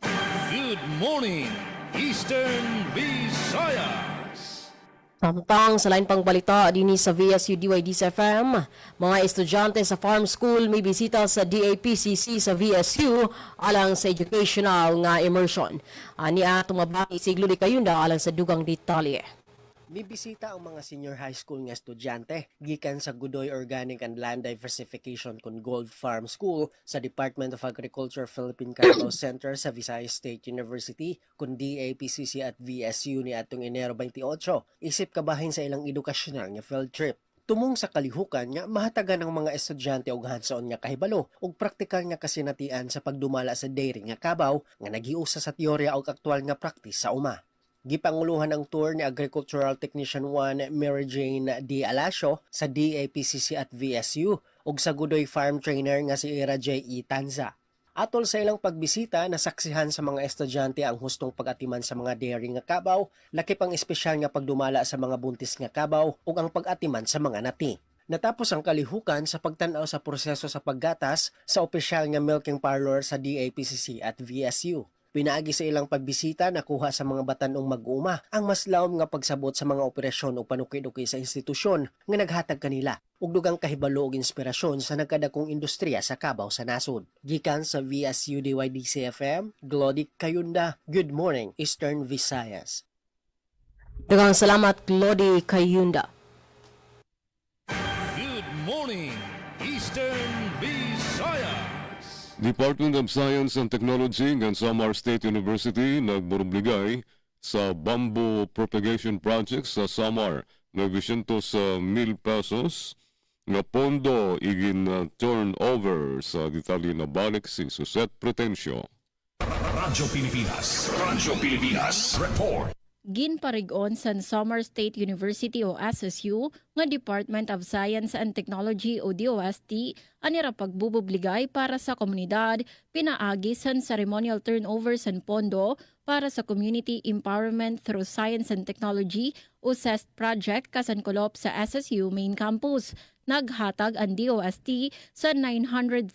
Good morning, Eastern Visayas. Pampang sa lain pang balita dinhi sa VSU DYDS FM, mga estudyante sa farm school may bisita sa DAPCC sa VSU alang sa educational nga immersion. Ani tumabaki siglo di kayunda alang sa dugang detalye. Bibisita ang mga senior high school nga estudyante gikan sa Gudoy Organic and Land Diversification kun Gold Farm School sa Department of Agriculture Philippine Carnival Center sa Visayas State University kun DAPCC at VSU ni atong Enero 28 isip kabahin sa ilang edukasyonal nga field trip. Tumong sa kalihukan nga mahatagan ang mga estudyante og hands-on nga kahibalo ug praktikal nga kasinatian sa pagdumala sa dairy nga kabaw nga nagiusa sa teorya ug aktual nga praktis sa uma. Gipanguluhan ang tour ni Agricultural Technician 1 Mary Jane D. Alasio sa DAPCC at VSU ug sa Gudoy Farm Trainer nga si Ira J. E. Tanza. Atol sa ilang pagbisita, nasaksihan sa mga estudyante ang hustong pag-atiman sa mga dairy nga kabaw, laki pang espesyal nga pagdumala sa mga buntis nga kabaw ug ang pag-atiman sa mga nati. Natapos ang kalihukan sa pagtan-aw sa proseso sa paggatas sa opisyal nga milking parlor sa DAPCC at VSU. Pinaagi sa ilang pagbisita nakuha sa mga batanong mag-uuma ang mas lawom nga pagsabot sa mga operasyon o panukid-ukid sa institusyon nga naghatag kanila ug dugang kahibalo ug inspirasyon sa nagkadakong industriya sa kabaw sa nasod. Gikan sa VSU DYDC FM, Glody Kayunda. Good morning, Eastern Visayas. Daghang salamat Glody Kayunda. Good morning, Eastern Visayas. Department of Science and Technology ng Samar State University nagborobligay sa bamboo propagation project sa Samar na 200,000 pesos nga pondo igin turnover sa detalye na balik si Suset Pretencio. Radyo Pilipinas, report. ginparigon sa Samar State University o SSU nga Department of Science and Technology o DOST anira pagbububligay para sa komunidad pinaagi sa ceremonial turnover sa pondo para sa Community Empowerment through Science and Technology o CEST project kasankolop sa SSU main campus. Naghatag ang DOST sa 900,000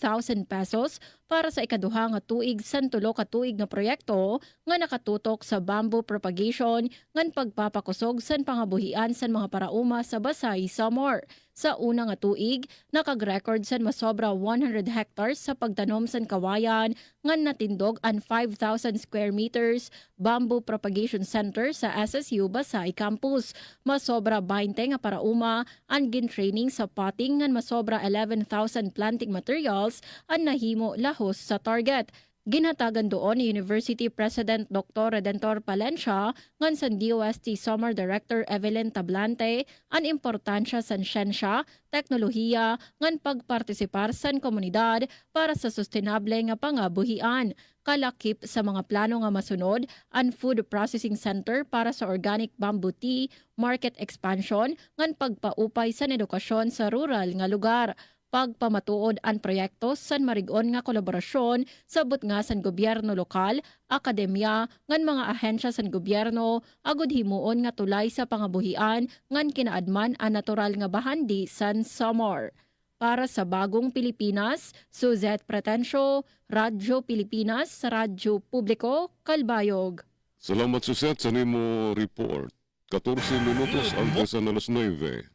pesos para sa ikaduha nga tuig san tulo ka tuig nga proyekto nga nakatutok sa bamboo propagation ngan pagpapakusog san pangabuhian san mga parauma sa Basay, Samar. Sa una nga tuig, nakag-record san masobra 100 hectares sa pagtanom san kawayan ngan natindog ang 5,000 square meters bamboo propagation center sa SSU Basay campus. Masobra 20 nga parauma ang gin-training sa potting ngan masobra 11,000 planting materials ang nahimo lahos sa target. Ginhatagan doon ni University President Dr. Redentor Palencia ngan sa DOST Summer Director Evelyn Tablante ang importansya sa siyensya, teknolohiya ngan pagpartisipar sa komunidad para sa sustainable nga pangabuhian. Kalakip sa mga plano nga masunod ang Food Processing Center para sa organic bamboo tea, market expansion ngan pagpaupay sa edukasyon sa rural nga lugar. Pagpamatuod ang proyekto san marigon nga kolaborasyon sabot nga san gobyerno lokal, akademya, ngan mga ahensya san gobyerno, agud himuon nga tulay sa pangabuhian ngan kinaadman ang natural nga bahandi san Samar. Para sa Bagong Pilipinas, Suzette Pretencio, Radyo Pilipinas, Radyo Publiko, Kalbayog. Salamat Suzette sa nimo report. 14 minutos antes na alas 9.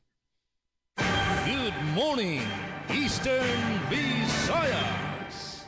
Good morning, Eastern Visayas.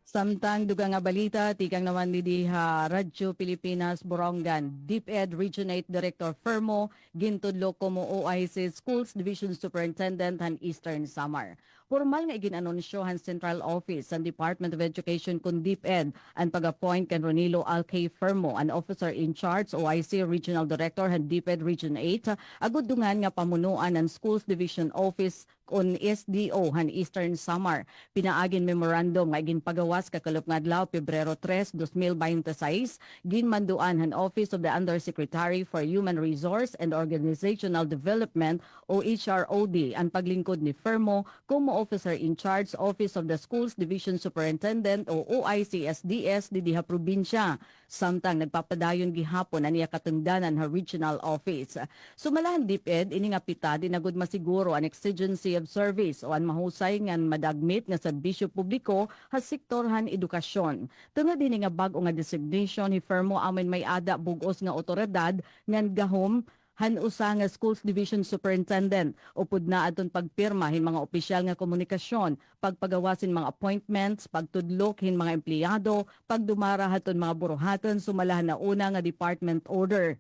Samtang dugang nga balita, tikang naman ni diha Radyo Pilipinas, Borongan, DepEd Region 8 Director Fermo, gintudlo ko mo OIC Schools Division Superintendent han Eastern Samar. Formal nga iginanunsyohan Central Office ng Department of Education kun DepEd ang pag-appoint kan Ronilo Alkay Fermo, an officer in charge OIC Regional Director han DepEd Region 8, agud dungan nga pamunuan ng Schools Division Office kun SDO han Eastern Samar. Pinaagin memorandum nga ginpagawas kakalop nga adlaw Pebrero 3, 2026, ginmanduan han Office of the Undersecretary for Human Resource and Organizational Development o HROD ang paglingkod ni Fermo como officer in charge Office of the Schools Division Superintendent o OIC-SDS di diha probinsya. Samtang nagpapadayon gihapon aniya katungdanan ha regional office. Sumalahan DepEd ini nga pita dinagud masiguro an exigency of service o an mahusay nga madagmit nga serbisyo publiko ha sektorhan edukasyon. Tungod dinhi nga bag-o nga designation ni Fermo amin may ada bugos nga otoridad ngan gahom han usa nga Schools Division Superintendent upod na aton pagpirma hin mga opisyal nga komunikasyon, pagpagawasin mga appointments, pagtudlok hin mga empleyado, pagdumara haton mga buruhaton sumalahan na una nga department order.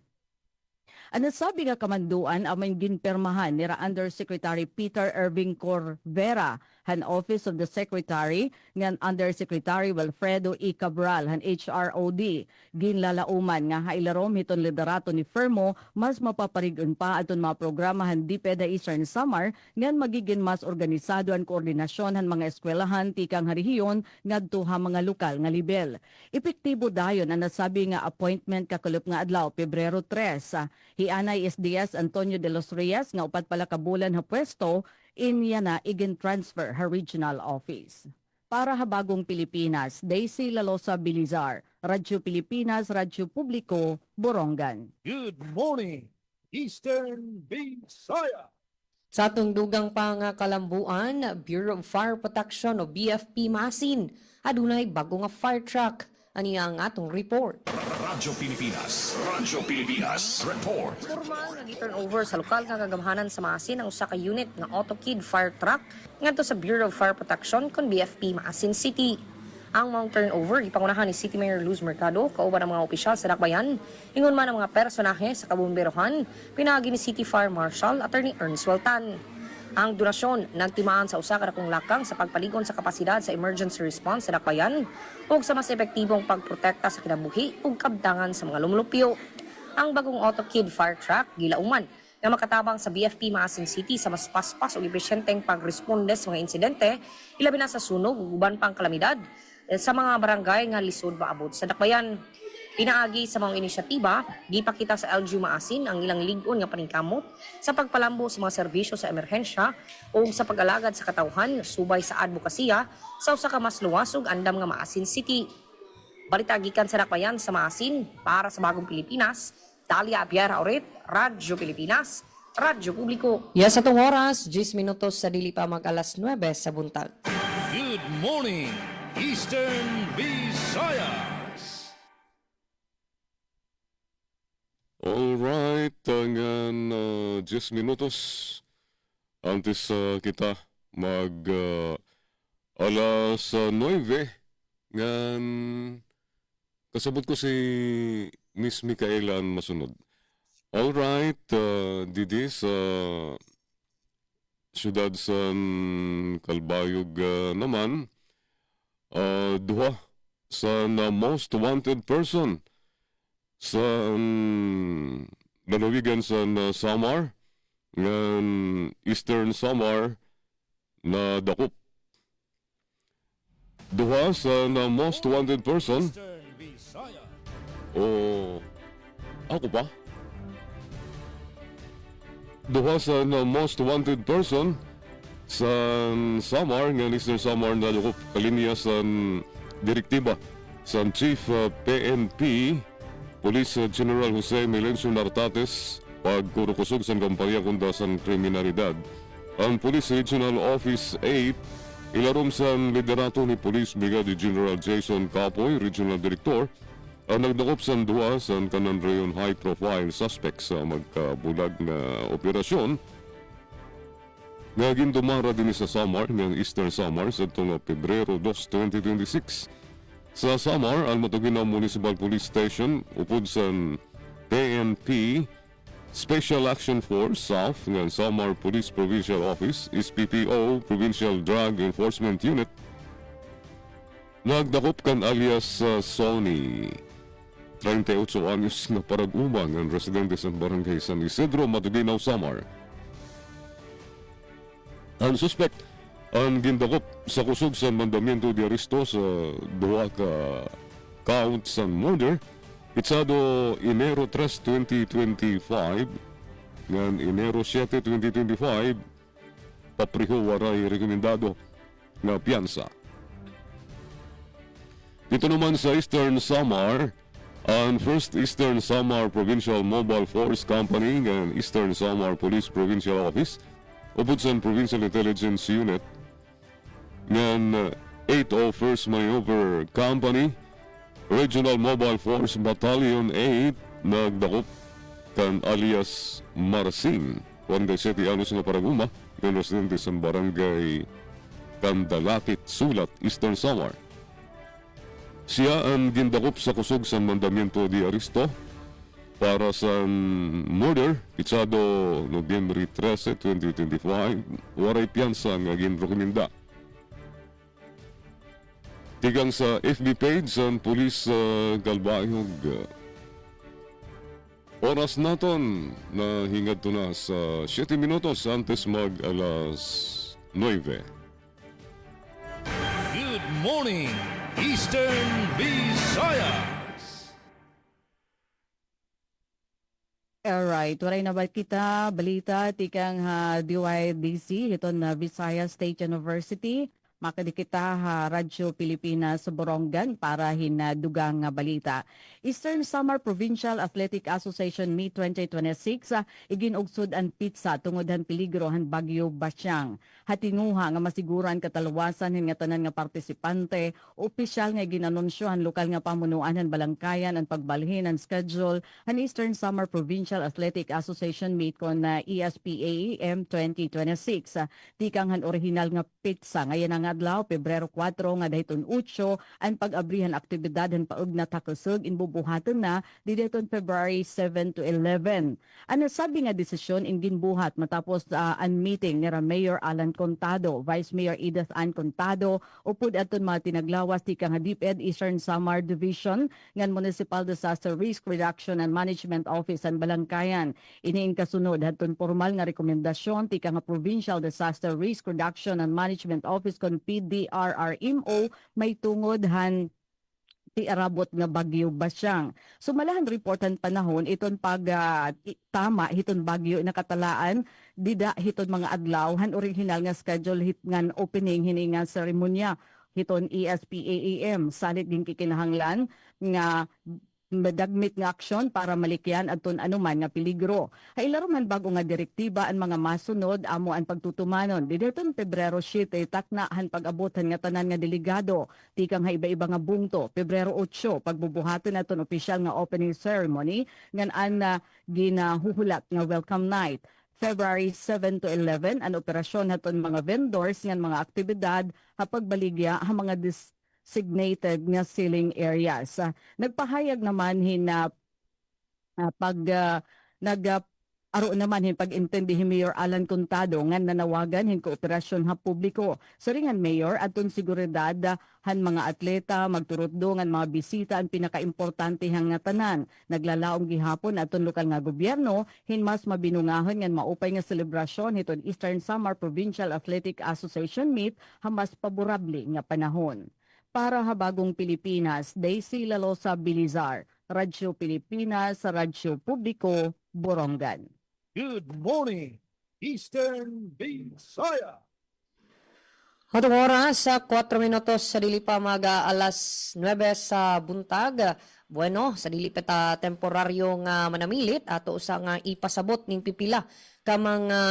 Ano sabi nga kamanduan amang ginpermahan ni Undersecretary Peter Irving Corvera han Office of the Secretary ngan Undersecretary Wilfredo E. Cabral han HROD. Ginlalauman nga hailarom hiton liderato ni Fermo mas mapaparigon pa aton mga programa han DepEd Eastern Samar ngan magiging mas organisado ang koordinasyon han mga eskwelahan tikang harihiyon ngadto ha mga lokal nga level. Epektibo dayon ang nasabi nga appointment kakalop nga adlaw Pebrero 3. Hianay SDS Antonio de los Reyes nga upat pala ka bulan ha pwesto inya na igin-transfer her regional office. Para ha Bagong Pilipinas, Daisy Lalosa Bilizar, Radyo Pilipinas, Radyo Publiko, Borongan. Good morning, Eastern Visayas. Sa atong dugang pa nga kalambuan, Bureau of Fire Protection o BFP Masin, adunay bago nga fire truck. Ani ang atong report. Radyo Pilipinas Report. Formal nga gi-turnover sa lokal nga kagamhanan sa Masin ang usa ka unit nga AutoKid fire truck ngadto sa Bureau of Fire Protection kon BFP Masin City. Ang mount turnover ipangunahan ni City Mayor Luz Mercado kauban ang mga opisyal sa dakbayan, ingon man ang mga personahe sa kabomberohan, pinaagi ni City Fire Marshal Attorney Ernest Waltan. Ang donasyon nagtimaan sa usa ka dakong lakang sa pagpaligon sa kapasidad sa emergency response sa dakbayan ug sa mas epektibong pagprotekta sa kinabuhi ug kabtangan sa mga lumulupyo. Ang bagong AutoKid fire truck gilauman nga makatabang sa BFP Masin City sa mas paspas ug epesyenteng pagresponde sa mga insidente ilabi na sa sunog ug uban pang kalamidad sa mga barangay nga lisod maabot sa dakbayan. Pinaagi sa mga inisyatiba, gipakita sa LGU Maasin ang ilang ligon nga paningkamot sa pagpalambo sa mga serbisyo sa emerhensya o sa pag-alagad sa katawhan subay sa advokasya sa usa ka mas luwasog andam nga Maasin City. Balita gikan sa Dakbayan sa Maasin para sa Bagong Pilipinas, Talia Apiara Oret, Radyo Pilipinas, Radyo Publiko. Yes, atong oras, 10 minutos sa dili pa mag-alas 9 sa buntag. Good morning, Eastern Visayas. Alright, tangan 10 minutos antes kita mag alas 9 ngan kasabot ko si Miss Micaela masunod. Alright, didi sa siyudad sa Calbayog naman, duha sa most wanted person sa lalawigan sa Samar ng Eastern Samar na dakop. Duha sa most wanted person o ako pa? Duha sa most wanted person sa Samar ng Eastern Samar na dakop kalinya sa direktiba sa Chief PNP Police General Jose Melencio Nartates pagkurukusog sa kampanya kundasan kriminalidad. Ang Police Regional Office 8 ilarom sa liderato ni Police Brigadier General Jason Capoy, Regional Director, ang nagdakop sa duwa sa kanan rayon high-profile suspects sa magkabulag na operasyon nga gindumara din sa Samar ng Eastern Samar sa itong Pebrero 2, 2026. Sa Samar, ang Matuginaw Municipal Police Station, upod sa PNP, Special Action Force South ng Samar Police Provincial Office, SPPO, Provincial Drug Enforcement Unit, nagdakop kan alias Sony, 38 anyos na parag-umang ang residente sa barangay San Isidro, Matuginaw, Samar. Ang suspect, ang gindakop sa kusog sa mandamiento de aresto sa duha ka count sa murder itsado Enero 3, 2025 ngan Enero 7, 2025 papriho waray rekomendado na piyansa. Dito naman sa Eastern Samar, ang First Eastern Samar Provincial Mobile Force Company ng Eastern Samar Police Provincial Office upod sa Provincial Intelligence Unit ng 801st Maneuver Company, Regional Mobile Force Battalion 8, nagdakop kan alias Marcin, 47 anos na paraguma, ng residente sa barangay Kandalakit, Sulat, Eastern Samar. Siya ang gindakop sa kusog sa mandamiento de aresto para sa murder, itsado Nobyembre 13, 2025, waray piyansa nga ginrekomenda. Tigang sa FB page ng Police Calbayog. Oras naton na hingad to na sa 7 minutos antes mag alas 9. Good morning, Eastern Visayas. Alright, waray na ba kita balita tikang DYDC ito na Visayas State University. Makadikita Radyo Pilipinas sa Borongan para hinadugang balita. Eastern Samar Provincial Athletic Association Meet 2026 iginugsod ang pizza tungod han peligro han Bagyo Basyang. Hatinguha nga masiguran katalawasan nga tanan nga partisipante, opisyal nga ginanunsyo han lokal nga pamunuan han balangkayan ang pagbalhin ang schedule han Eastern Samar Provincial Athletic Association Meet kon na ESPAEM 2026. Tikang han original nga pizza ngayon ang adlaw Pebrero 4 nga dayton 8 ang pag-abrihan aktibidad han paug na takusog inbubuhaton na didayton February 7 to 11. Ano sabi nga desisyon in ginbuhat matapos ang meeting ni Mayor Alan Contado, Vice Mayor Edith Ann Contado upod aton mga tinaglawas ti kang DepEd Eastern Samar Division ngan Municipal Disaster Risk Reduction and Management Office an Balangkayan. Iniin kasunod haton formal nga rekomendasyon ti kang Provincial Disaster Risk Reduction and Management Office kon PDRRMO may tungod han ti arabot nga bagyo Basyang. Sumalahan reportan panahon iton pag tama hiton bagyo nakatalaan dida hiton mga adlaw han original nga schedule hit ngan opening hininga seremonya hiton ESPAAM salit din kikinahanglan nga madagmit nga aksyon para malikyan adton anuman nga peligro. Hailaro man bago nga direktiba ang mga masunod amo ang pagtutumanon. Dideton Pebrero 7 taknaan pag-abutan nga tanan nga delegado tikang ha iba-iba nga bungto. Pebrero 8 pagbubuhaton aton opisyal nga opening ceremony ngan an ginahuhulat nga welcome night. February 7 to 11 ang operasyon haton mga vendors ngan mga aktibidad hapagbaligya ha mga designated nga ceiling areas. Nagpahayag naman hina aro naman hin pag-intindi hi Mayor Alan Contado nga nanawagan hin kooperasyon ha publiko. Saringan Mayor aton seguridad han mga atleta magturot do ngan mga bisita ang pinakaimportante hang nga tanan. Naglalaom gihapon aton lokal nga gobyerno hin mas mabinungahon ngan maupay nga selebrasyon hiton Eastern Samar Provincial Athletic Association meet ha mas paborable nga panahon. Para Habagong Pilipinas, Daisy Lalosa Bilizar, Radyo Pilipinas, Radyo Publiko, Borongan. Good morning, Eastern Visaya. Atong oras sa 4 minutos sa dili pa alas 9 sa buntag. Bueno, sa dili pa ta temporaryo nga manamilit ato usa nga ipasabot ning pipila ka mga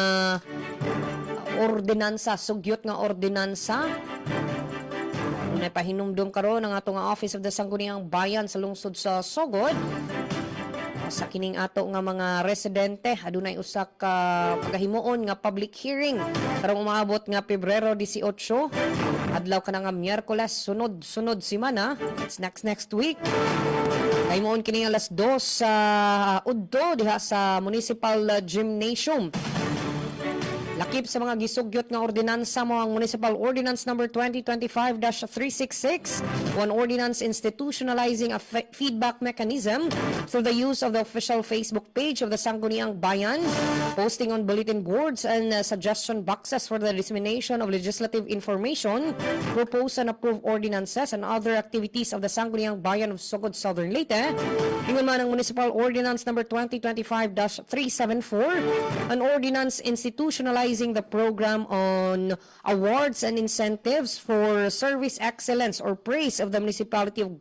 ordinansa, sugyot nga ordinansa. Napahinumdum karon ang ato nga Office of the Sangguniang Bayan sa lungsod sa Sogod. Sa kining ato nga mga residente, adunay usa ka pagahimuon nga public hearing karong umaabot nga Pebrero 18. Adlaw ka na nga Miyerkules, sunod semana. It's next week. Kahimuon kini alas 2 sa Udto diha sa Municipal Gymnasium. Lakip sa mga gisugyot nga ordinansa mo ang Municipal Ordinance number 2025-366, one ordinance institutionalizing a feedback mechanism through the use of the official Facebook page of the Sangguniang Bayan, posting on bulletin boards and suggestion boxes for the dissemination of legislative information, propose and approve ordinances and other activities of the Sangguniang Bayan of Sogod, Southern Leyte. Ingon man ang Municipal Ordinance number 2025-374, an ordinance institutionalizing the program on awards and incentives for service excellence or praise of the municipality of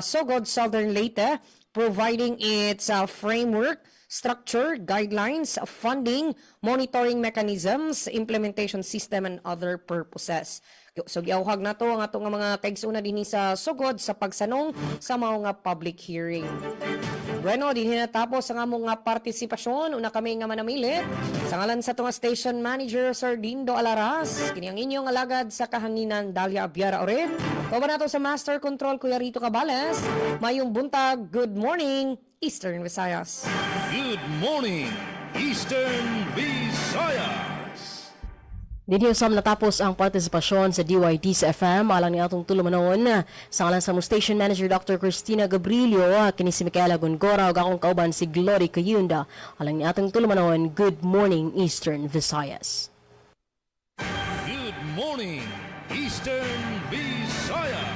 Sogod, Southern Leyte, providing its framework, structure, guidelines, funding, monitoring mechanisms, implementation system, and other purposes. So giawhag na to ang atong mga kaigsuuna dinhi sa Sogod sa pagsanong sa mga public hearing. Bueno, dinhi natapos ang among partisipasyon. Una kami nga manamilit. Sa ngalan sa tunga station manager Sir Dindo Alaras, kini ang inyong alagad sa kahanginan Dalia Abiara Ored. Tuwa nato sa Master Control Kuya Rito Cabales. Mayong buntag, good morning, Eastern Visayas. Good morning, Eastern Visayas. Dito sa natapos ang partisipasyon sa DYD sa FM, alang ni atong tulumanon sa ngalan sa station manager Dr. Cristina Gabrilio, kini si Micaela Gongora ug akong kauban si Glory Cayunda. Alang ni atong tulumanon, good morning Eastern Visayas. Good morning, Eastern Visayas.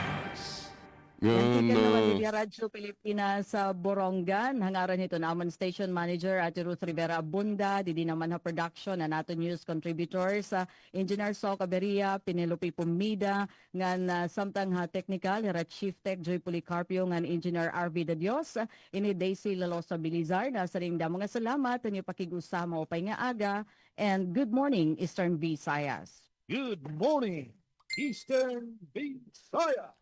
Nantikan naman ni Radyo Pilipinas sa Borongan. Hangaran ito naman station manager at Ruth Rivera Abunda. Didi naman ha production na nato news contributors. Engineer Sok Aberia, Penelope Pumida, ngan samtang ha technical, hira Chief Tech Joy Policarpio, ngan Engineer RV De Dios. Ini Daisy Lalosa Bilizar. Nasa ring da mga salamat. Tanyo pakigusama o pay nga aga. And good morning, Eastern Visayas. Good morning, Eastern Visayas.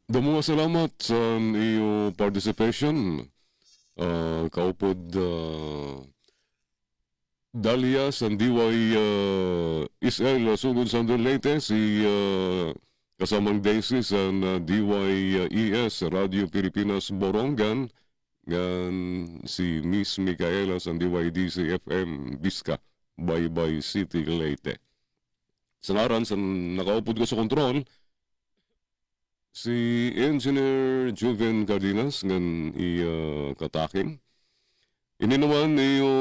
Damo salamat sa iyo participation. Kaupod Dalia sa DY Israel Sugod Southern Leyte, si kasamang Daisy sa DYES Radio Pilipinas Borongan, ngan si Miss Micaela sa DYDC FM Bisca, Baybay City, Leyte. Sa ngaran sa nakaupod ko sa kontrol, si Engineer Juven Cardenas ngan kataking. Ini naman iyo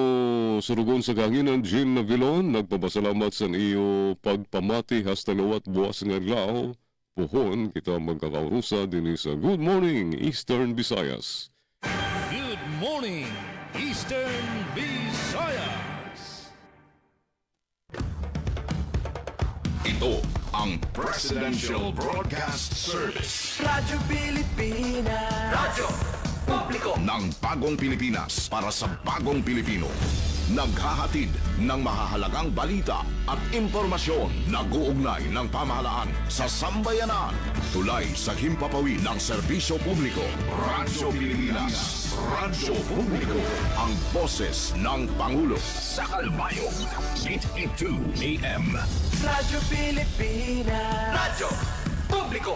surugon sa kanginan Jean Navilon, nagpapasalamat sa iyo pagpamati hasta nawat buwas nga lao pohon kita magkakaurusa din sa Good Morning Eastern Visayas. Good morning, Eastern Visayas. Ito ang Presidential Broadcast Service Radyo Pilipinas. Radyo Publiko. ng Bagong Pilipinas para sa Bagong Pilipino. Naghahatid ng mahahalagang balita at impormasyon na guugnay ng pamahalaan sa sambayanan. Tulay sa himpapawid ng serbisyo publiko. Radyo Pilipinas. Radyo Publiko. Ang boses ng Pangulo. Sa Kalbayog, 882 AM. Radyo Pilipinas. Radyo Publiko.